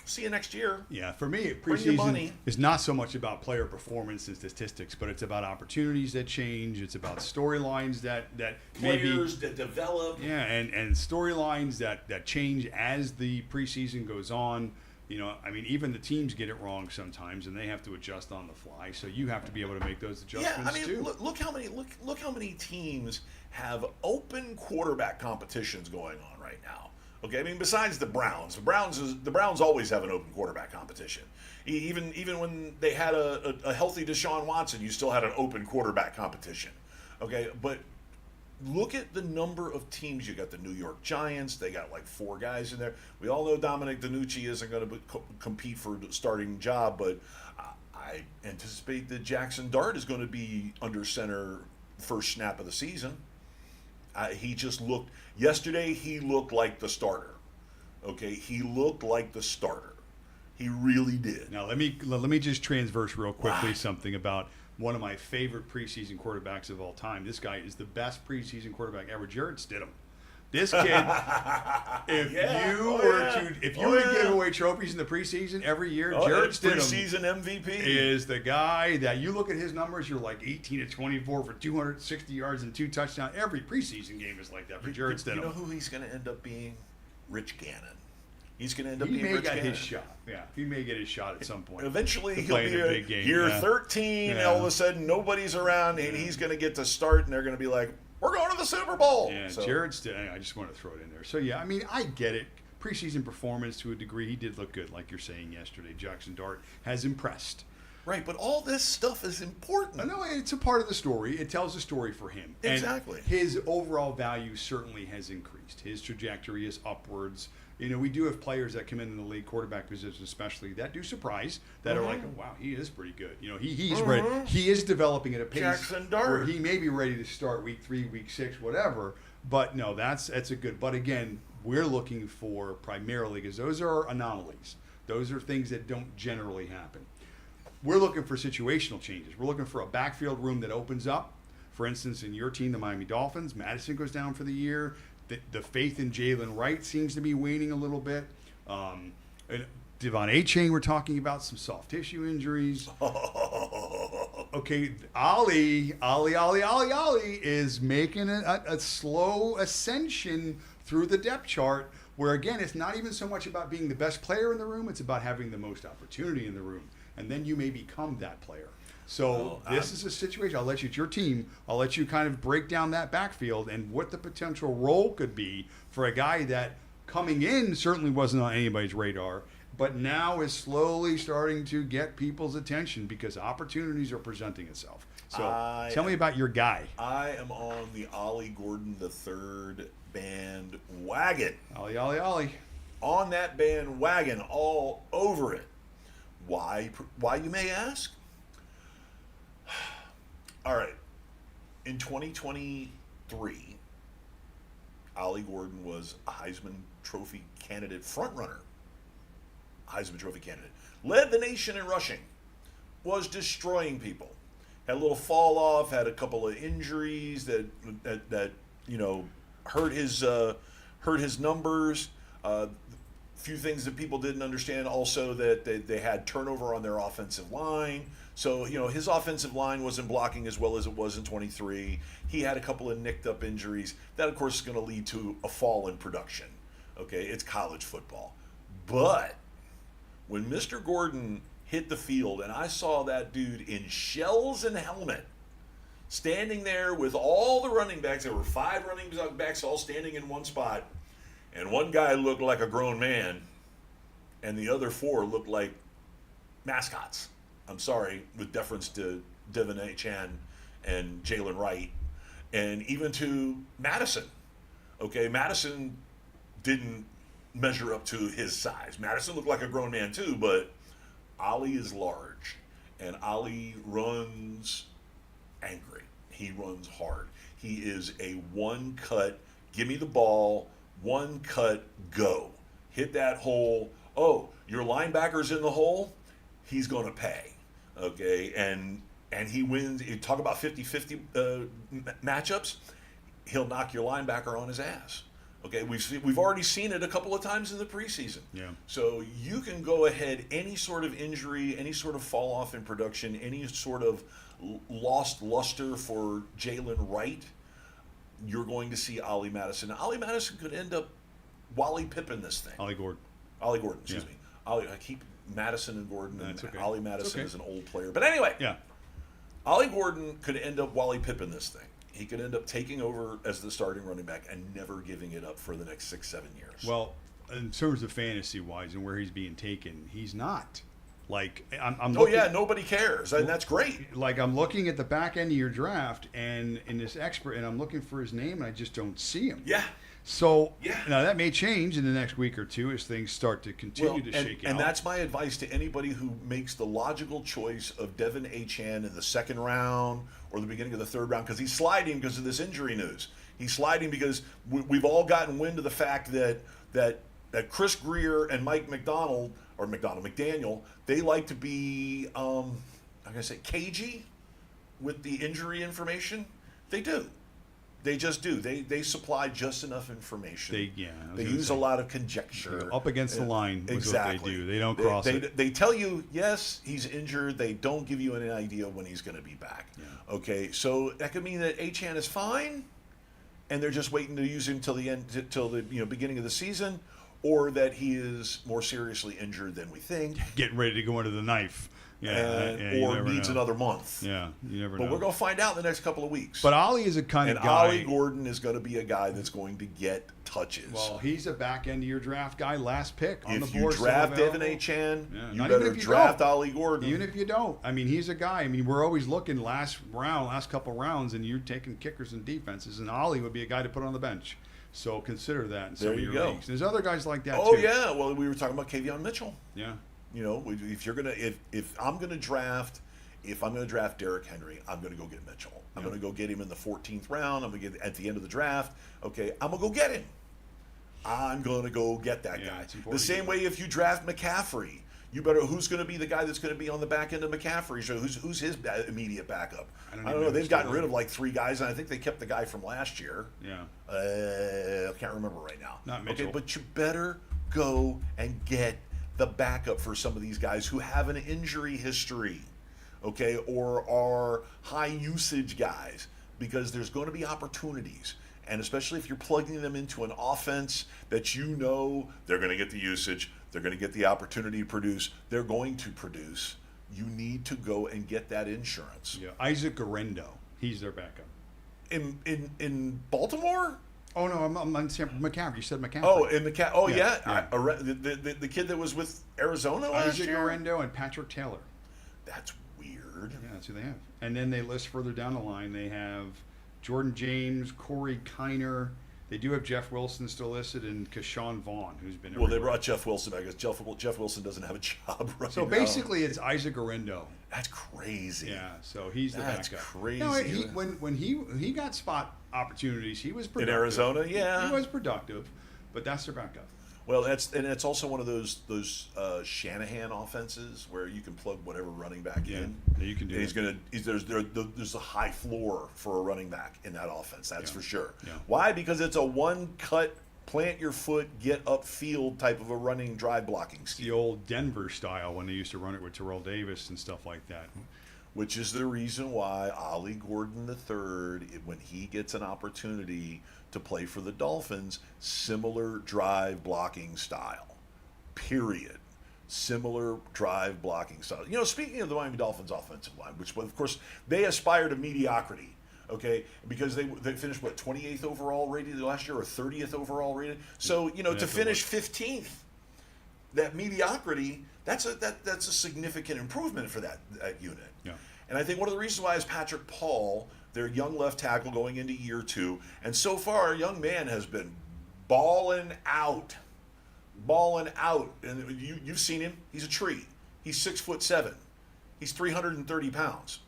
See you next year. Yeah, for me, Bring your preseason money. is not so much about player performance and statistics, but it's about opportunities that change. It's about storylines that Players that develop. Yeah, and storylines that change as the preseason goes on. Even the teams get it wrong sometimes, and they have to adjust on the fly. So you have to be able to make those adjustments too. Look how many teams have open quarterback competitions going on right now. Okay, besides the Browns, the Browns always have an open quarterback competition. Even when they had a healthy Deshaun Watson, you still had an open quarterback competition. Okay, but look at the number of teams. You got the New York Giants. They got like 4 guys in there. We all know Dominic DiNucci isn't going to compete for the starting job, but I anticipate that Jackson Dart is going to be under center first snap of the season. He just looked yesterday. He looked like the starter. Okay, he looked like the starter. He really did. Now let me just transverse real quickly something about one of my favorite preseason quarterbacks of all time. This guy is the best preseason quarterback ever. Jarrett Stidham. This kid, if you were to give away trophies in the preseason every year, Jarrett Stidham preseason MVP is the guy that you look at his numbers. You're like 18 to 24 for 260 yards and 2 touchdowns. Every preseason game is like that for Jarrett Stidham. You know who he's going to end up being? Rich Gannon. He's going to end up He being may Rich get Gannon. his shot. Yeah, he may get his shot at some point. Eventually, to he'll play be in a big game. year Yeah. 13. Yeah. All of a sudden, nobody's around, and he's going to get to start, and they're going to be like, "We're going to the Super Bowl." Yeah, So, Jarrett Stidham. I just want to throw it in there. So yeah, I get it. Preseason performance to a degree, he did look good, like you're saying yesterday. Jackson Dart has impressed. right, but all this stuff is important. No, it's a part of the story. It tells a story for him. Exactly. And his overall value certainly has increased. His trajectory is upwards. We do have players that come in the league, quarterback positions especially, that do surprise, that are like, oh, wow, he is pretty good. He's ready. He is developing at a pace Jackson Dart. where he may be ready to start week 3, week 6, whatever. But no, that's a good. But again, we're looking for primarily, because those are anomalies. Those are things that don't generally happen. We're looking for situational changes. We're looking for a backfield room that opens up. For instance, in your team, the Miami Dolphins, Madison goes down for the year. The faith in Jalen Wright seems to be waning a little bit. And Devon A-Chain, we're talking about some soft tissue injuries. Okay, Ali is making a slow ascension through the depth chart where, again, it's not even so much about being the best player in the room. It's about having the most opportunity in the room. And then you may become that player. So this is a situation. It's your team. I'll let you kind of break down that backfield and what the potential role could be for a guy that coming in certainly wasn't on anybody's radar, but now is slowly starting to get people's attention because opportunities are presenting itself. So tell me about your guy. I am on the Ollie Gordon III bandwagon. Ollie. On that bandwagon, all over it. Why, you may ask? All right. In 2023, Ollie Gordon was a Heisman Trophy candidate frontrunner. Heisman Trophy candidate. Led the nation in rushing. Was destroying people. Had a little fall off. Had a couple of injuries that hurt his numbers. few things that people didn't understand also that they had turnover on their offensive line. So, his offensive line wasn't blocking as well as it was in 23. He had a couple of nicked up injuries. That, of course, is going to lead to a fall in production. Okay, it's college football. But when Mr. Gordon hit the field and I saw that dude in shells and helmet standing there with all the running backs, there were 5 running backs all standing in one spot, and one guy looked like a grown man, and the other 4 looked like mascots. I'm sorry, with deference to Devin A. Chan and Jalen Wright, and even to Madison. Okay, Madison didn't measure up to his size. Madison looked like a grown man too, but Ollie is large, and Ollie runs angry. He runs hard. He is a one-cut, give me the ball, one-cut, go. Hit that hole. Oh, your linebacker's in the hole? He's going to pay. Okay, and he wins. You talk about 50-50 matchups. He'll knock your linebacker on his ass. Okay, we've already seen it a couple of times in the preseason. Yeah. So you can go ahead, any sort of injury, any sort of fall off in production, any sort of lost luster for Jalen Wright, you're going to see Ollie Madison. Ollie Madison could end up Wally Pippen this thing. Ollie Gordon. Ollie Gordon, excuse Yeah. me. I keep Madison and Gordon, and okay. Ollie Madison Okay. is an old player. But anyway, Yeah. Ollie Gordon could end up Wally Pippen this thing. He could end up taking over as the starting running back and never giving it up for the next 6-7 years. Well, in terms of fantasy-wise and where he's being taken, he's not. Like, I'm oh looking, yeah, nobody cares, and that's great. Like, I'm looking at the back end of your draft, and in this expert, and I'm looking for his name, and I just don't see him. Yeah. So, Yeah. now that may change in the next week or two as things start to continue to shake out. And that's my advice to anybody who makes the logical choice of Devin A. Chan in the second round or the beginning of the third round, because he's sliding because of this injury news. He's sliding because we've all gotten wind of the fact that Chris Greer and Mike McDaniel, they like to be, I'm going to say, cagey with the injury information. They do. They just do. They supply just enough information. They use a lot of conjecture. Up against the line is exactly. what they do. They don't cross it. They tell you, yes, he's injured. They don't give you any idea when he's going to be back. Yeah. Okay, so that could mean that Achan is fine, and they're just waiting to use him till the beginning of the season, or that he is more seriously injured than we think. Getting ready to go into the knife. Or needs another month. Yeah, you never know. But we're going to find out in the next couple of weeks. But Ollie is a kind of and guy. Ollie Gordon is going to be a guy that's going to get touches. Well, he's a back end of your draft guy, last pick on the if board. you draft still Devin A. available. Chan, Yeah, you not better even if you draft don't. Ollie Gordon. Even if you don't. I mean, he's a guy. I mean, we're always looking last couple rounds, and you're taking kickers and defenses, and Ollie would be a guy to put on the bench. So consider that in some There of you your go. leagues. There's other guys like that Oh too. yeah, well we were talking about Kavion Mitchell. Yeah. You know, if I'm gonna draft Derrick Henry, I'm gonna go get Mitchell. I'm gonna go get him in the 14th round. I'm gonna get at the end of the draft. Okay, I'm gonna go get him. I'm gonna go get that Yeah, guy. it's important The to same do. way if you draft McCaffrey, you better. Who's going to be the guy that's going to be on the back end of McCaffrey? So who's his immediate backup? I don't I even don't know know. They've who's gotten still rid there. of like 3 guys, and I think they kept the guy from last year. Yeah. I can't remember right now. Not Mitchell. Okay, but you better go and get the backup for some of these guys who have an injury history, okay, or are high usage guys, because there's going to be opportunities. And especially if you're plugging them into an offense that you know they're going to get the usage, they're going to get the opportunity to produce, they're going to produce, you need to go and get that insurance. Yeah. Isaac Garendo. He's their backup. In Baltimore? Oh no, I'm on McCaffrey. You said McCaffrey. Oh, in the Yeah, yeah. The kid that was with Arizona last Isaac year? Garendo and Patrick Taylor. That's weird. Yeah, that's who they have. And then they list further down the line. They have Jordan James, Corey Kiner. They do have Jeff Wilson still listed, and Keshawn Vaughn, who's been. Well, they everywhere. brought Jeff Wilson back because Jeff Wilson doesn't have a job right So now. basically, it's Isaac Garendo. That's crazy. Yeah, so he's the That's backup. crazy. No, when he got spot opportunities, he was In productive. Arizona, yeah. he was productive, but that's their backup. Well, it's also one of those Shanahan offenses where you can plug whatever running back in. Yeah, you can do And it. there's a high floor for a running back in that offense. That's Yeah. for sure. Yeah. Why? Because it's a one cut plant your foot, get upfield type of a running drive blocking The scheme. old Denver style when they used to run it with Terrell Davis and stuff like that. Which is the reason why Ollie Gordon III, when he gets an opportunity to play for the Dolphins, similar drive blocking style. Period. Similar drive blocking style. Speaking of the Miami Dolphins offensive line, which, of course, they aspire to mediocrity, okay? Because they finished, 28th overall rated last year or 30th overall rated? So, to finish 15th, that mediocrity, that's a significant improvement for that unit. Yeah. And I think one of the reasons why is Patrick Paul, their young left tackle going into year 2. And so far, our young man has been balling out. And you've seen him. He's a tree. He's 6'7". He's 330 pounds.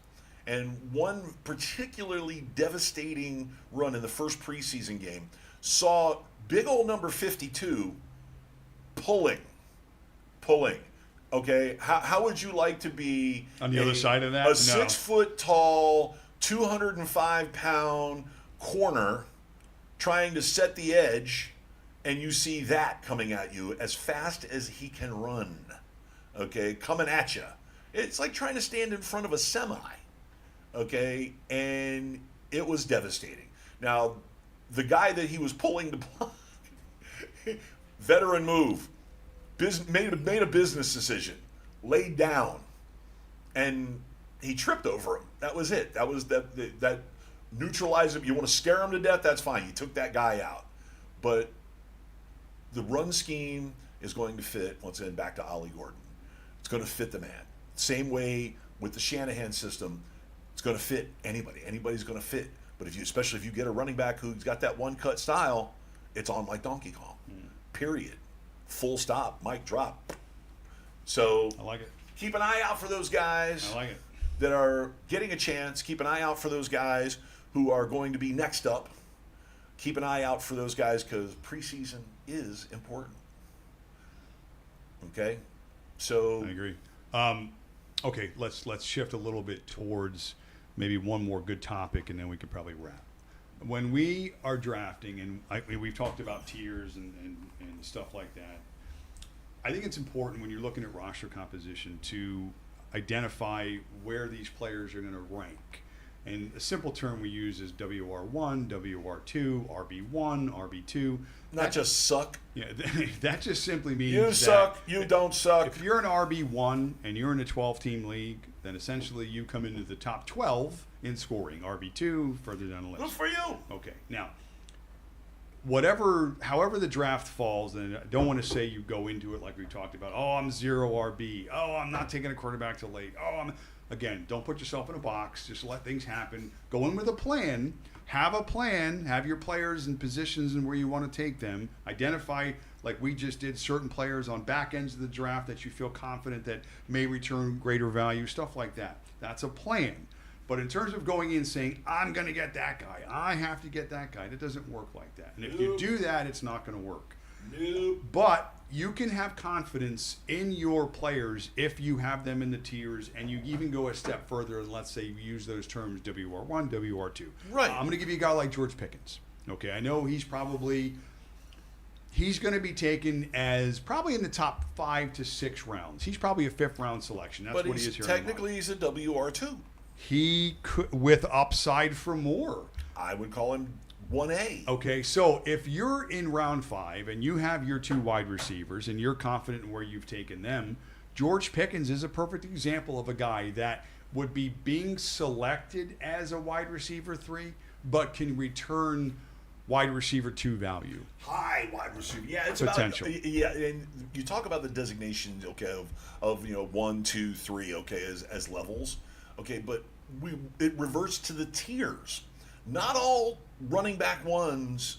And one particularly devastating run in the first preseason game saw big old number 52 pulling. Okay, how would you like to be On the other side of that? A No. 6 foot tall, 205 pound corner trying to set the edge, and you see that coming at you as fast as he can run? Okay, coming at you. It's like trying to stand in front of a semi. Okay, and it was devastating. Now, the guy that he was pulling to block, veteran move. Made a business decision, laid down, and he tripped over him. That was it. That was that neutralized him. You want to scare him to death? That's fine. You took that guy out. But the run scheme is going to fit, once again, back to Ollie Gordon. It's going to fit the man. Same way with the Shanahan system, it's going to fit anybody. Anybody's going to fit. But especially if you get a running back who's got that one-cut style, it's on like Donkey Kong. Period. Full stop, mic drop. So I like it. Keep an eye out for those guys I like it. that are getting a chance. Keep an eye out for those guys who are going to be next up. Keep an eye out for those guys because preseason is important. Okay? So I agree. Okay, let's shift a little bit towards maybe one more good topic, and then we could probably wrap. When we are drafting, and we've talked about tiers and stuff like that, I think it's important when you're looking at roster composition to identify where these players are going to rank. And a simple term we use is WR1, WR2, RB1, RB2. not just suck. Yeah, that just simply means You that suck. You don't suck. if you're an RB1 and you're in a 12-team league, then essentially you come into the top 12 in scoring. RB2 further down the list. Good for you. Okay, now, however the draft falls, and I don't want to say you go into it like we talked about. Oh, I'm 0 RB. Oh, I'm not taking a quarterback till late. Again, don't put yourself in a box. Just let things happen. Go in with a plan. Have a plan. Have your players in positions and where you want to take them. Identify, like we just did, certain players on back ends of the draft that you feel confident that may return greater value, stuff like that. That's a plan. But in terms of going in saying, I'm going to get that guy, I have to get that guy, that doesn't work like that. And if you do that, it's not going to work. Nope. But you can have confidence in your players if you have them in the tiers, and you even go a step further and let's say you use those terms WR1, WR2. Right. I'm going to give you a guy like George Pickens. Okay, I know he's going to be taken as probably in the top 5 to 6 rounds. He's probably a 5th round selection. That's But what he is here. technically he's a WR2. He could, with upside for more. I would call him 1A. Okay, so if you're in round 5 and you have your 2 wide receivers and you're confident in where you've taken them, George Pickens is a perfect example of a guy that would be being selected as a wide receiver 3, but can return wide receiver 2 value. High wide receiver. Yeah, it's Potential. And you talk about the designations, okay, of 1, 2, 3, okay, as levels. Okay, but it reverts to the tiers. Not all running back ones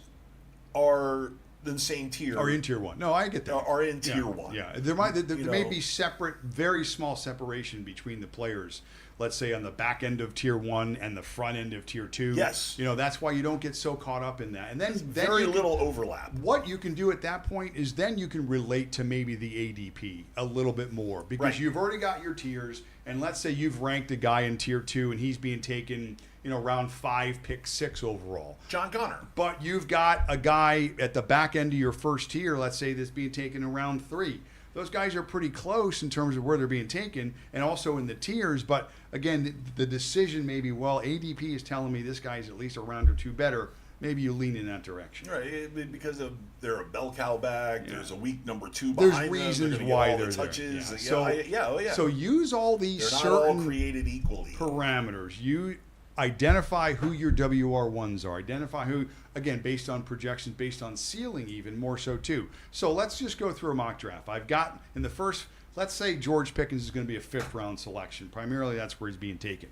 are the same tier. Or in tier 1. No, I get that. Are in tier 1. Yeah, there may be separate, very small separation between the players. Let's say on the back end of tier 1 and the front end of tier 2. Yes. That's why you don't get so caught up in that. And then Very little overlap. What you can do at that point is then you can relate to maybe the ADP a little bit more because Right. you've already got your tiers. And let's say you've ranked a guy in tier 2 and he's being taken round 5, pick 6 overall. John Connor. But you've got a guy at the back end of your first tier, let's say, that's being taken in round 3. Those guys are pretty close in terms of where they're being taken and also in the tiers. But again, the decision may be, well, ADP is telling me this guy's at least a round or 2 better. Maybe you lean in that direction. Right, because they're a bell cow back. Yeah. There's a weak number 2 There's behind them. reasons They're why get all they're the touches. there. Yeah. So use all these they're not certain all created equally. parameters. You identify who your WR1s are. Identify who, again, based on projections, based on ceiling even, more so too. So let's just go through a mock draft. I've got in the first, let's say George Pickens is going to be a 5th round selection. Primarily that's where he's being taken.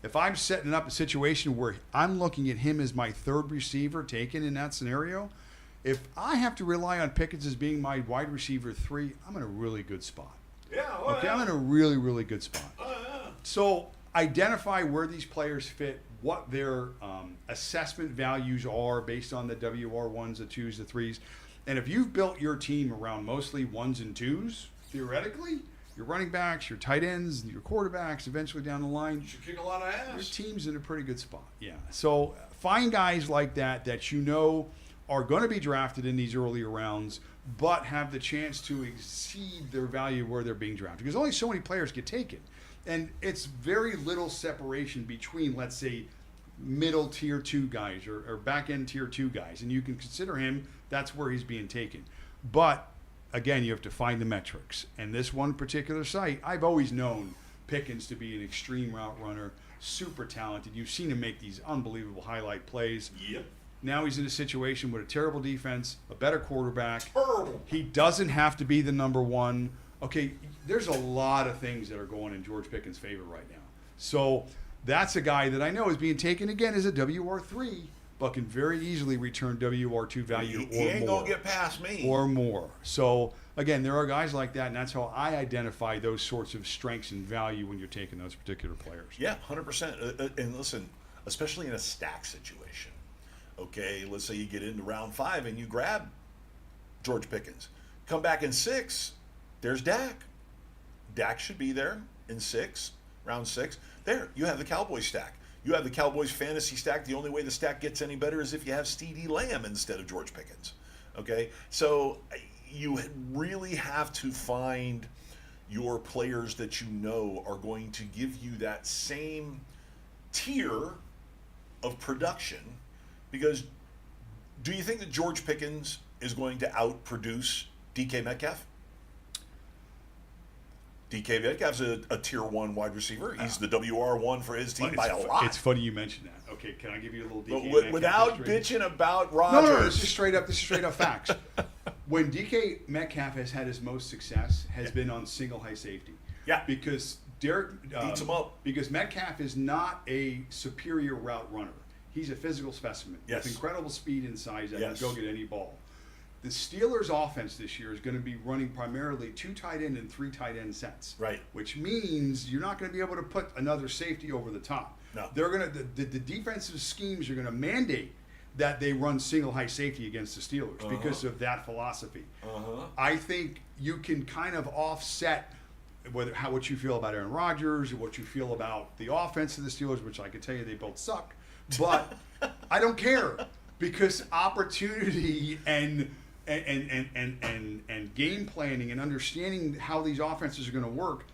If I'm setting up a situation where I'm looking at him as my 3rd receiver taken in that scenario, if I have to rely on Pickens as being my wide receiver 3, I'm in a really good spot. I'm in a really, really good spot. So identify where these players fit, what their assessment values are based on the WR1s, the 2s, the 3s. And if you've built your team around mostly 1s and 2s, theoretically, your running backs, your tight ends, your quarterbacks, eventually down the line, you should kick a lot of ass. Your team's in a pretty good spot. Yeah. So find guys like that you know are going to be drafted in these earlier rounds, but have the chance to exceed their value where they're being drafted. Because only so many players get taken. And it's very little separation between, let's say, middle tier 2 guys or back end tier 2 guys. And you can consider him, that's where he's being taken. But again, you have to find the metrics. And this one particular site, I've always known Pickens to be an extreme route runner, super talented. You've seen him make these unbelievable highlight plays. Yep. Now he's in a situation with a terrible defense, a better quarterback. Terrible. He doesn't have to be the number 1. Okay, there's a lot of things that are going in George Pickens' favor right now. So that's a guy that I know is being taken again as a WR3, but can very easily return WR2 value or more. He ain't going to get past me. Or more. So, again, there are guys like that, and that's how I identify those sorts of strengths and value when you're taking those particular players. Yeah, 100%. And listen, especially in a stack situation. Okay, let's say you get into round 5 and you grab George Pickens. Come back in 6, there's Dak. Dak should be there in 6, round 6. There, you have the Cowboys stack. You have the Cowboys fantasy stack. The only way the stack gets any better is if you have CeeDee Lamb instead of George Pickens. Okay? So you really have to find your players that you know are going to give you that same tier of production. Because do you think that George Pickens is going to outproduce DK Metcalf? DK Metcalf's a tier 1 wide receiver. He's the WR1 for his team by a lot. It's funny you mentioned that. Okay, can I give you a little DK Metcalf without bitching about Rodgers? No, this is straight up facts. When DK Metcalf has had his most success has been on single high safety. Yeah. Because Derek eats him up. Because Metcalf is not a superior route runner. He's a physical specimen with incredible speed and size that can go get any ball. The Steelers' offense this year is going to be running primarily 2 tight end and 3 tight end sets. Right. Which means you're not going to be able to put another safety over the top. No. They're going to the defensive schemes are going to mandate that they run single high safety against the Steelers because of that philosophy. I think you can kind of offset what you feel about Aaron Rodgers or what you feel about the offense of the Steelers, which I can tell you they both suck. But I don't care because opportunity and game planning and understanding how these offenses are going to work,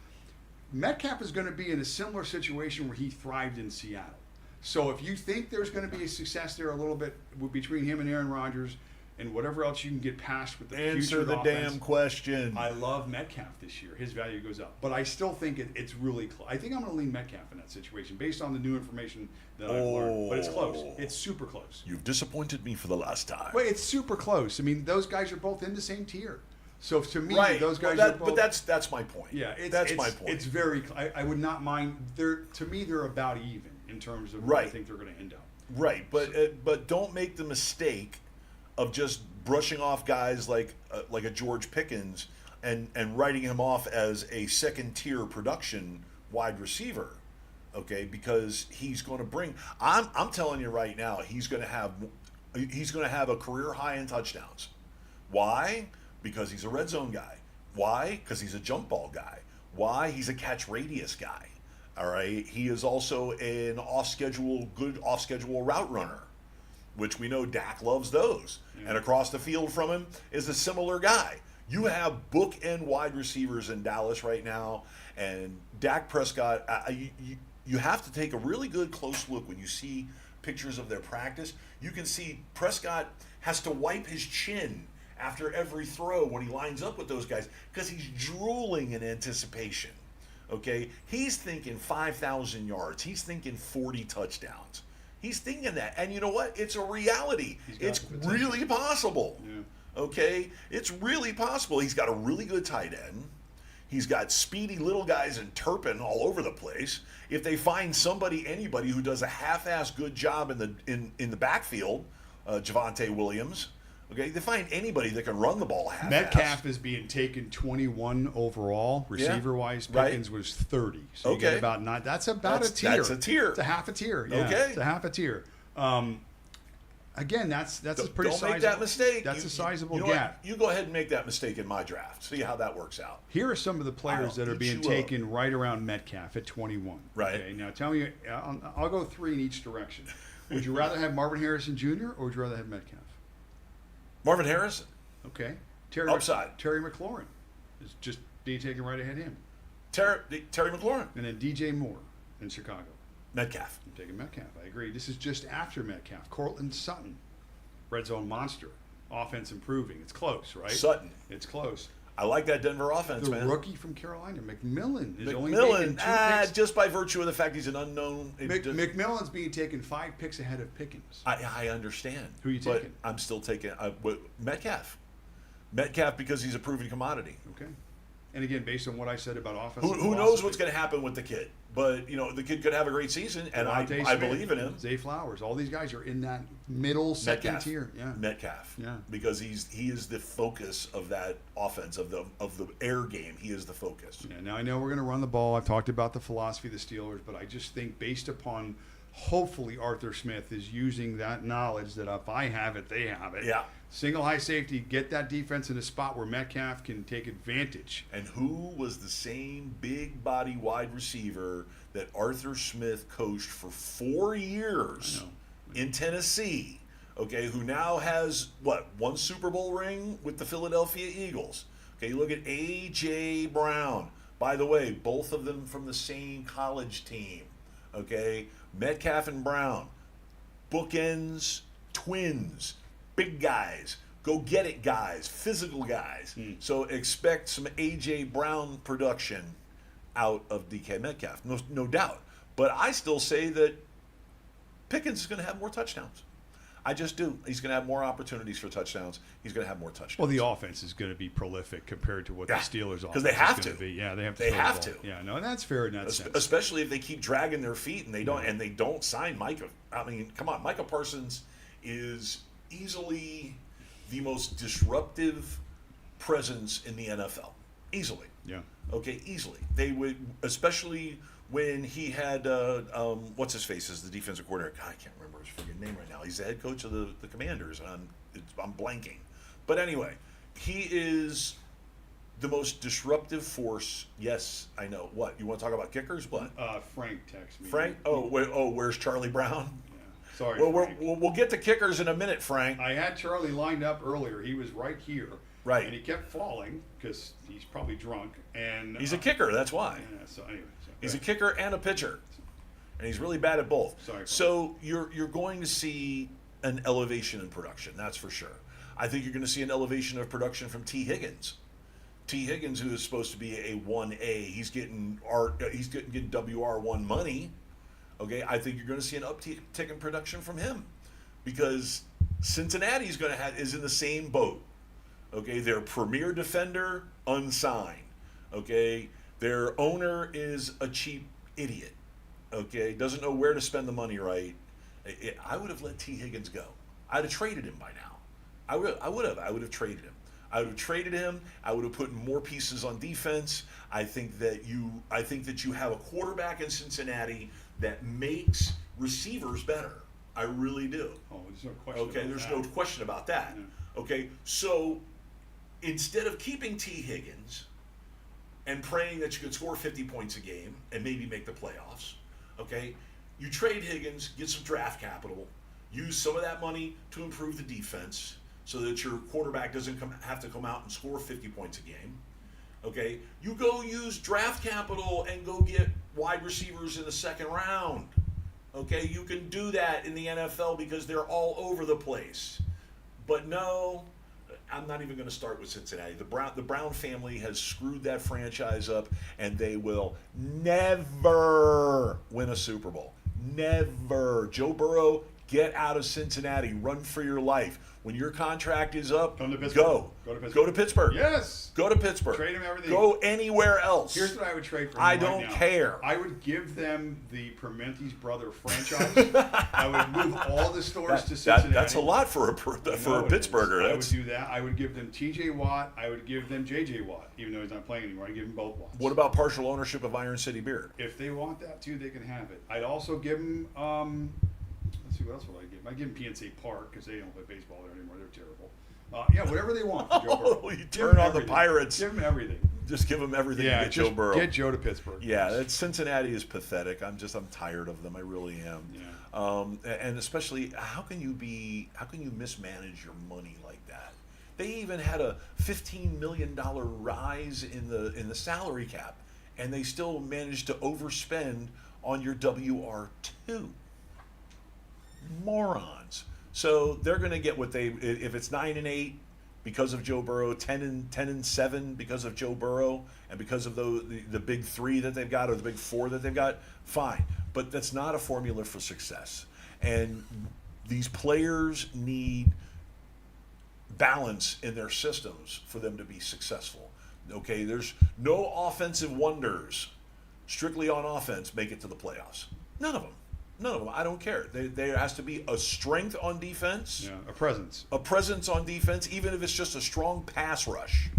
Metcalf is going to be in a similar situation where he thrived in Seattle. So if you think there's going to be a success there a little bit between him and Aaron Rodgers and whatever else you can get past with the future Answer of the the offense, damn question. I love Metcalf this year. His value goes up. But I still think it's really close. I think I'm going to lean Metcalf in that situation based on the new information that I've learned. But it's close. It's super close. You've disappointed me for the last time. But it's super close. I mean, those guys are both in the same tier. So to me, those guys are both. But that's my point. Yeah, that's my point. It's very. I would not mind. To me, they're about even in terms of where I think they're going to end up. Right, but don't make the mistake of just brushing off guys like a George Pickens and writing him off as a second tier production wide receiver, okay? Because he's going to bring. I'm telling you right now, he's going to have a career high in touchdowns. Why? Because he's a red zone guy. Why? Because he's a jump ball guy. Why? He's a catch radius guy. All right. He is also an good off-schedule route runner, which we know Dak loves those. Yeah. And across the field from him is a similar guy. You have bookend wide receivers in Dallas right now, and Dak Prescott. You have to take a really good close look when you see pictures of their practice. You can see Prescott has to wipe his chin after every throw when he lines up with those guys because he's drooling in anticipation. Okay, he's thinking 5,000 yards. He's thinking 40 touchdowns. He's thinking that, and you know what? It's a reality. It's really possible. Yeah. Okay, it's really possible. He's got a really good tight end. He's got speedy little guys in Turpin all over the place. If they find anybody who does a half-ass good job in the backfield, Javonte Williams. Okay, they find anybody that can run the ball half-ass. Metcalf is being taken 21 overall, receiver-wise. Pickens was 30. So you get about nine. That's a tier. That's a tier. It's a half a tier. Yeah, okay. It's a half a tier. Again, that's a pretty Don't sizable. make that mistake. That's a sizable you know gap. What? You go ahead and make that mistake in my draft. See how that works out. Here are some of the players that are being taken right around Metcalf at 21. Right. Okay, now tell me, I'll go three in each direction. Would you rather have Marvin Harrison Jr. or would you rather have Metcalf? Marvin Harrison. Okay. Upside. Terry McLaurin is just being taken right ahead of him. Terry McLaurin. And then DJ Moore in Chicago. Metcalf. I'm taking Metcalf. I agree. This is just after Metcalf. Cortland Sutton, red zone monster. Offense improving. It's close, right? Sutton. It's close. I like that Denver offense, The man. rookie from Carolina, McMillan, is only taking 2 picks. Just by virtue of the fact he's an unknown. McMillan's being taken 5 picks ahead of Pickens. I understand. Who are you taking? But I'm still taking Metcalf. Metcalf because he's a proven commodity. Okay. And again, based on what I said about offensive Who knows what's going to happen with the kid? But, the kid could have a great season, and I believe in him. Zay Flowers. All these guys are in that middle second tier. Yeah. Metcalf. Yeah. Because he is the focus of that offense, of the air game. He is the focus. Yeah, now I know we're going to run the ball. I've talked about the philosophy of the Steelers, but I just think based upon hopefully Arthur Smith is using that knowledge that if I have it, they have it. Yeah. Single high safety, get that defense in a spot where Metcalf can take advantage. And who was the same big body wide receiver that Arthur Smith coached for 4 years in Tennessee? Okay, who now has one Super Bowl ring with the Philadelphia Eagles. Okay, you look at A.J. Brown. By the way, both of them from the same college team. Okay, Metcalf and Brown, bookends, twins. Big guys, go get it guys, physical guys. So expect some A.J. Brown production out of DK Metcalf, no doubt. But I still say that Pickens is going to have more touchdowns. I just do. He's going to have more opportunities for touchdowns. He's going to have more touchdowns. Well, the offense is going to be prolific compared to what the Steelers' offense they have is going to be. Yeah, they have to. They have to. Yeah, no, that's fair in that sense. Especially if they keep dragging their feet and they don't sign Micah. I mean, come on, Micah Parsons is easily the most disruptive presence in the NFL. Easily. Yeah. Okay, easily. They would, especially when he had, what's his face as the defensive coordinator. God, I can't remember his freaking name right now. He's the head coach of the Commanders, and I'm blanking. But anyway, he is the most disruptive force. Yes, I know. What, you want to talk about kickers? What? Frank texted me. Frank? Where's Charlie Brown? Sorry. Well, we'll get to kickers in a minute, Frank. I had Charlie lined up earlier. He was right here. Right. And he kept falling because he's probably drunk. And he's a kicker. That's why. Yeah. So anyway. He's a kicker and a pitcher, and he's really bad at both. Sorry. So you're going to see an elevation in production. That's for sure. I think you're going to see an elevation of production from T. Higgins. T. Higgins, who is supposed to be a 1A, he's getting WR1 money. Okay, I think you're going to see an uptick in production from him because Cincinnati is in the same boat. Okay, their premier defender unsigned. Okay, their owner is a cheap idiot. Okay, doesn't know where to spend the money right. I would have let T. Higgins go. I'd have traded him by now. I would have traded him. I would have traded him. I would have put more pieces on defense. I think that you have a quarterback in Cincinnati that makes receivers better. I really do. Oh, there's no question. Okay, there's no question about that. Yeah. Okay, so instead of keeping T. Higgins, and praying that you could score 50 points a game and maybe make the playoffs. Okay? You trade Higgins, get some draft capital, use some of that money to improve the defense so that your quarterback doesn't have to come out and score 50 points a game. Okay? You go use draft capital and go get wide receivers in the second round. Okay? You can do that in the NFL because they're all over the place. But no, I'm not even going to start with Cincinnati. The Brown family has screwed that franchise up, and they will never win a Super Bowl. Never. Joe Burrow, get out of Cincinnati. Run for your life. When your contract is up, Come to Pittsburgh. go. Go to Pittsburgh. Go to Pittsburgh. Yes. Go to Pittsburgh. Trade him everything. Go anywhere else. Here's what I would trade for him I right don't now. care. I would give them the Permente's brother franchise. I would move all the stores to Cincinnati. That's a lot for a Pittsburgher. I would do that. I would give them T.J. Watt. I would give them J.J. Watt, even though he's not playing anymore. I'd give them both Watts. What about partial ownership of Iron City Beer? If they want that too, they can have it. I'd also give them. Let's see, what else would I give them? I'd give them PNC Park because they don't play baseball there anymore. They're terrible. Yeah, whatever they want. For Joe Burrow. You Give turn them on everything. the Pirates. Give them everything. Just give them everything Yeah, to get Joe Burrow. Get Joe to Pittsburgh. Yeah, Cincinnati is pathetic. I'm tired of them. I really am. Yeah. And especially, how can you mismanage your money like that? They even had a $15 million rise in the salary cap, and they still managed to overspend on your WR2. Morons. So they're going to get what if it's 9-8 because of Joe Burrow, 10-7 because of Joe Burrow, and because of the big three that they've got or the big four that they've got, fine. But that's not a formula for success. And these players need balance in their systems for them to be successful. Okay, there's no offensive wonders strictly on offense make it to the playoffs. None of them. I don't care. There has to be a strength on defense. Yeah, a presence. A presence on defense, even if it's just a strong pass rush.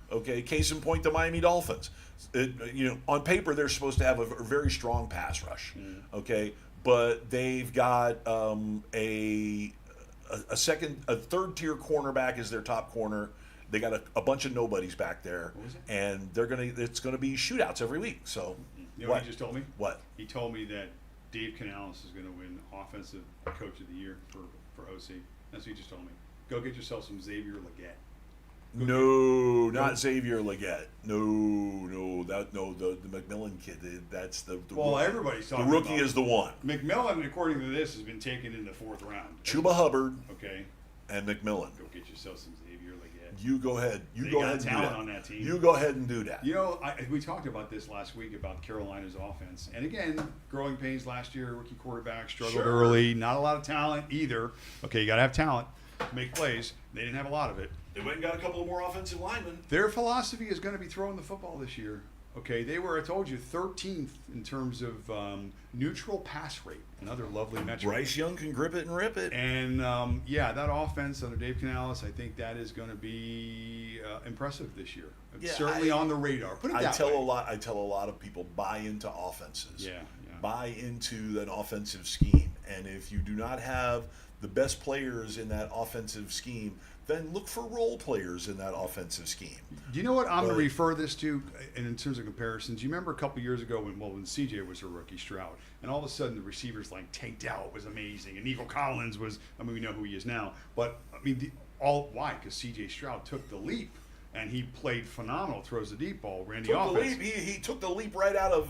Okay, case in point, the Miami Dolphins. On paper, they're supposed to have a very strong pass rush. Okay, but they've got a third-tier cornerback as their top corner. They got a bunch of nobodies back there, and it's gonna be shootouts every week. So, you know what he just told me? What? He told me that Dave Canales is going to win Offensive Coach of the Year for OC. That's what he just told me. Go get yourself some Xavier Legette. Not Xavier Legette. The McMillan kid. That's the well, rookie. everybody's talking The rookie about is the one. McMillan, according to this, has been taken in the fourth round. Chuba Hubbard. Okay. And McMillan. Go get yourself some Xavier Legette. You go ahead. They Go got ahead and do talent that. on that team. You go ahead and do that. You know, we talked about this last week about Carolina's offense. And again, growing pains last year, rookie quarterback struggled early. Not a lot of talent either. Okay, you got to have talent to make plays. They didn't have a lot of it. They went and got a couple of more offensive linemen. Their philosophy is going to be throwing the football this year. Okay, they were, I told you, 13th in terms of neutral pass rate. Another lovely metric. Bryce Young can grip it and rip it. And, that offense under Dave Canales, I think that is going to be impressive this year. It's certainly on the radar. Put it that way. I tell a lot of people, buy into offenses. Yeah. Buy into an offensive scheme. And if you do not have the best players in that offensive scheme, then look for role players in that offensive scheme. Do you know what I'm going to refer this to in terms of comparisons? You remember a couple years ago when CJ was a rookie, Stroud, and all of a sudden the receivers like tanked out was amazing, and Nico Collins was, we know who he is now, but why? Because CJ Stroud took the leap. And he played phenomenal. Throws the deep ball, ran the offense. He took the leap right out of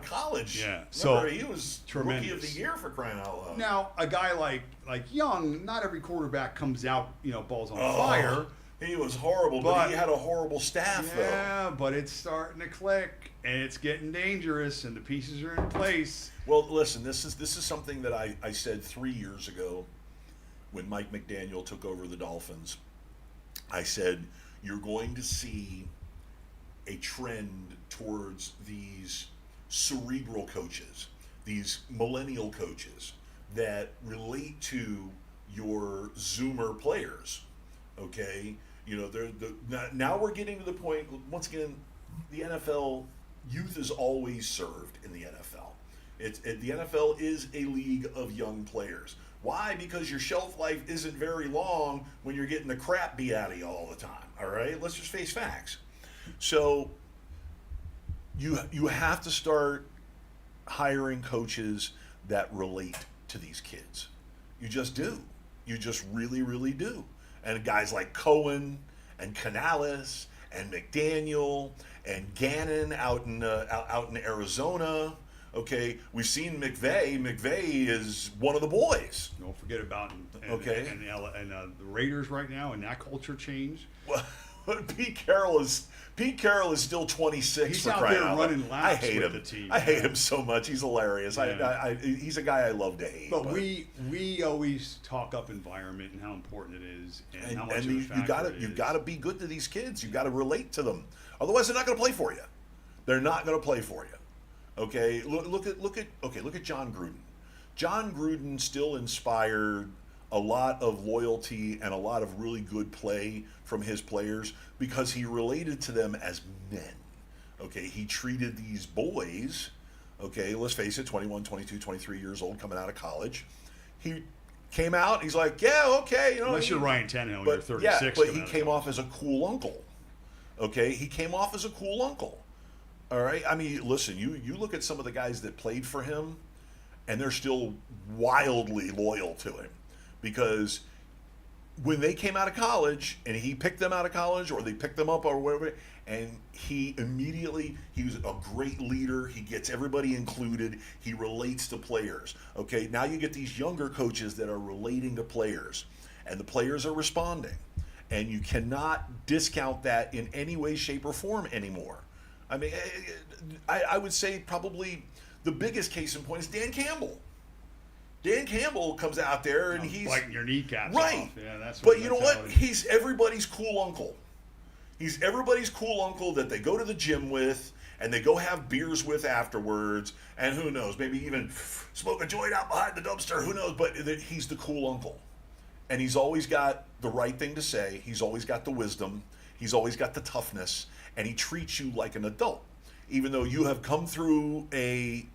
college. Yeah, remember, he was tremendous. Rookie of the Year for crying out loud. Now, a guy like Young, not every quarterback comes out, balls on fire. He was horrible, but he had a horrible staff, though. Yeah, but it's starting to click, and it's getting dangerous, and the pieces are in place. Well, listen, this is something that I said 3 years ago when Mike McDaniel took over the Dolphins. I said, you're going to see a trend towards these cerebral coaches, these millennial coaches that relate to your Zoomer players. Okay, now we're getting to the point. Once again, the NFL youth is always served in the NFL. The NFL is a league of young players. Why? Because your shelf life isn't very long when you're getting the crap beat out of you all the time. All right? Let's just face facts. So you have to start hiring coaches that relate to these kids. You just do. You just really, really do. And guys like Cohen and Canales and McDaniel and Gannon out in Arizona. Okay, we've seen McVay. McVay is one of the boys. Don't forget about Okay. the Raiders right now and that culture change. Well, Pete Carroll is still 26. He's for out crying there out loud. running I laps hate with him. the team. I hate him so much. He's hilarious. Yeah. He's a guy I love to hate. But we always talk up environment and how important it is and how much of a you factor gotta it you is. gotta be good to these kids. You gotta relate to them. Otherwise, they're not gonna play for you. They're not gonna play for you. Okay. Look at John Gruden. John Gruden still inspired a lot of loyalty and a lot of really good play from his players because he related to them as men. Okay, he treated these boys, okay, let's face it, 21, 22, 23 years old coming out of college. He came out, he's like, yeah, okay. Unless you're Ryan Tannehill, but, you're 36. Yeah, but coming he out of came college. off as a cool uncle. Okay, he came off as a cool uncle. All right, I mean, listen, you look at some of the guys that played for him, and they're still wildly loyal to him because when they came out of college and he picked them out of college or they picked them up or whatever, and he was a great leader. He gets everybody included. He relates to players. Okay, now you get these younger coaches that are relating to players, and the players are responding. And you cannot discount that in any way, shape, or form anymore. I mean, I would say probably the biggest case in point is Dan Campbell. Dan Campbell comes out there and he's biting your kneecaps right. off. Yeah, that's but you know what? mentality. He's everybody's cool uncle. He's everybody's cool uncle that they go to the gym with and they go have beers with afterwards. And who knows? Maybe even smoke a joint out behind the dumpster. Who knows? But he's the cool uncle. And he's always got the right thing to say. He's always got the wisdom. He's always got the toughness. And he treats you like an adult. Even though you have come through a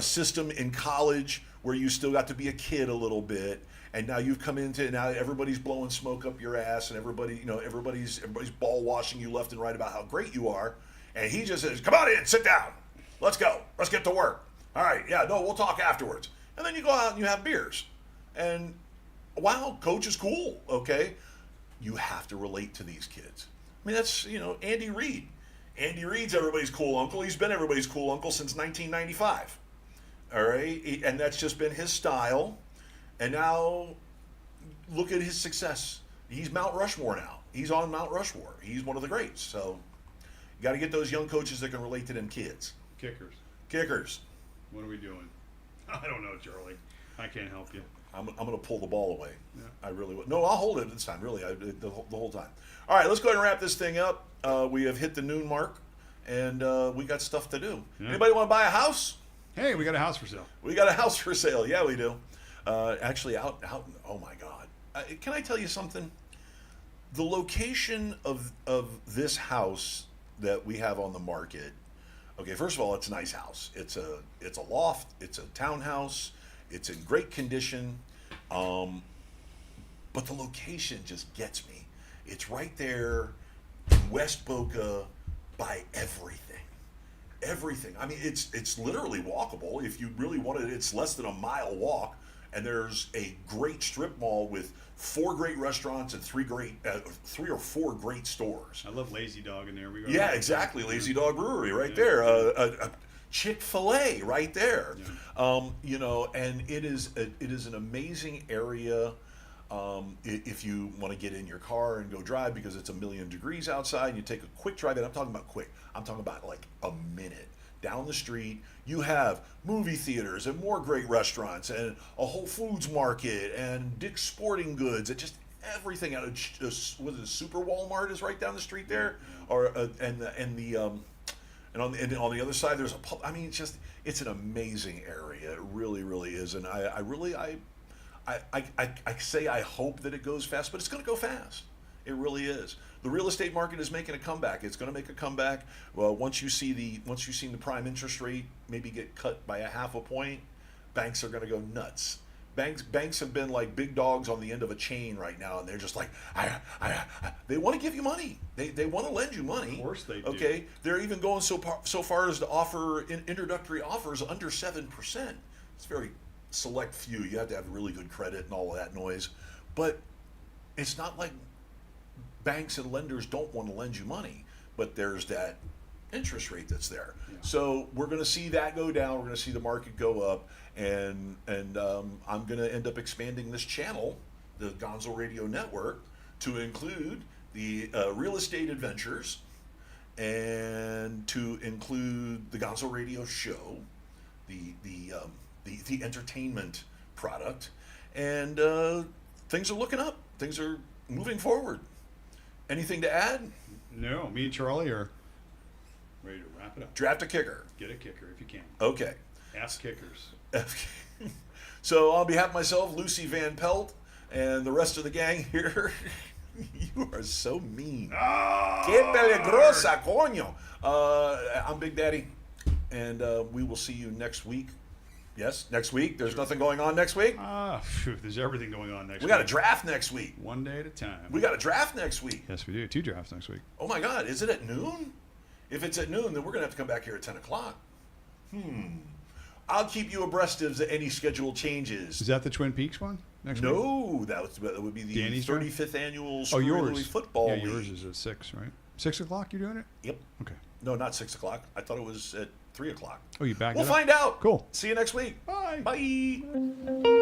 system in college where you still got to be a kid a little bit, and now you've come into now everybody's blowing smoke up your ass, and everybody's ball washing you left and right about how great you are, and he just says, "Come on in, sit down, let's go, let's get to work." All right, yeah, no, we'll talk afterwards, and then you go out and you have beers, and wow, coach is cool. Okay, you have to relate to these kids. I mean, that's Andy Reid. Andy Reid's everybody's cool uncle. He's been everybody's cool uncle since 1995. All right, and that's just been his style. And now, look at his success. He's Mount Rushmore now. He's on Mount Rushmore. He's one of the greats. So, you got to get those young coaches that can relate to them kids. Kickers. What are we doing? I don't know, Charlie. I can't help you. I'm going to pull the ball away. Yeah. I really would. No, I'll hold it this time, really, the whole time. All right, let's go ahead and wrap this thing up. We have hit the noon mark, and we got stuff to do. Yeah. Anybody want to buy a house? Hey, we got a house for sale. We got a house for sale. Yeah, we do. Actually, out. Oh my God! Can I tell you something? The location of this house that we have on the market. Okay, first of all, it's a nice house. It's a loft. It's a townhouse. It's in great condition. But the location just gets me. It's right there in West Boca by everything. Everything. I mean, it's literally walkable. If you really wanted it, it's less than a mile walk. And there's a great strip mall with 4 great restaurants and 3 or 4 great stores. I love Lazy Dog in there. We go Yeah, exactly. Lazy Dog Brewery right there. A Chick-fil-A right there. Yeah. And it is an amazing area. If you want to get in your car and go drive because it's 1,000,000 degrees outside and you take a quick drive, and I'm talking about quick, I'm talking about like a minute down the street, you have movie theaters and more great restaurants and a Whole Foods market and Dick's Sporting Goods and just everything. Was it Super Walmart is right down the street there, or and on the other side there's a pub. I mean, it's an amazing area. It really, really is, and I say I hope that it goes fast, but it's going to go fast. It really is. The real estate market is making a comeback. It's going to make a comeback. Well, once you see the prime interest rate maybe get cut by a half a point, banks are going to go nuts Banks have been like big dogs on the end of a chain right now, and they're just like, they want to give you money. They want to lend you money. Of course they do. Okay, they're even going so far as to offer introductory offers under 7%. It's very select few. You have to have really good credit and all of that noise, but it's not like banks and lenders don't want to lend you money, but there's that interest rate that's there. Yeah. So we're going to see that go down. We're going to see the market go up, and I'm going to end up expanding this channel, the Gonzo Radio Network, to include the real estate adventures, and to include the Gonzo Radio Show, the entertainment product, and things are looking up. Things are moving forward. Anything to add? No, me and Charlie are ready to wrap it up. Draft a kicker. Get a kicker if you can. Okay. Ask kickers. So on behalf of myself, Lucy Van Pelt, and the rest of the gang here, you are so mean. Que peligrosa, coño. I'm Big Daddy, and we will see you next week. Yes, next week. There's nothing going on next week. There's everything going on next week. We got a draft next week. One day at a time. We got a draft next week. Yes, we do. 2 drafts next week. Oh my God, is it at noon? If it's at noon, then we're gonna have to come back here at 10 o'clock. I'll keep you abreast of any schedule changes. Is that the Twin Peaks one next week? No, that would be the Danny's 35th annual Oh, Screwy Louie yours. Football Yeah, League. yours is at 6, right? 6 o'clock you're doing it? Yep. Okay. No, not 6 o'clock. I thought it was at 3 o'clock. Oh, you backed We'll it up? find out. Cool. See you next week. Bye. Bye.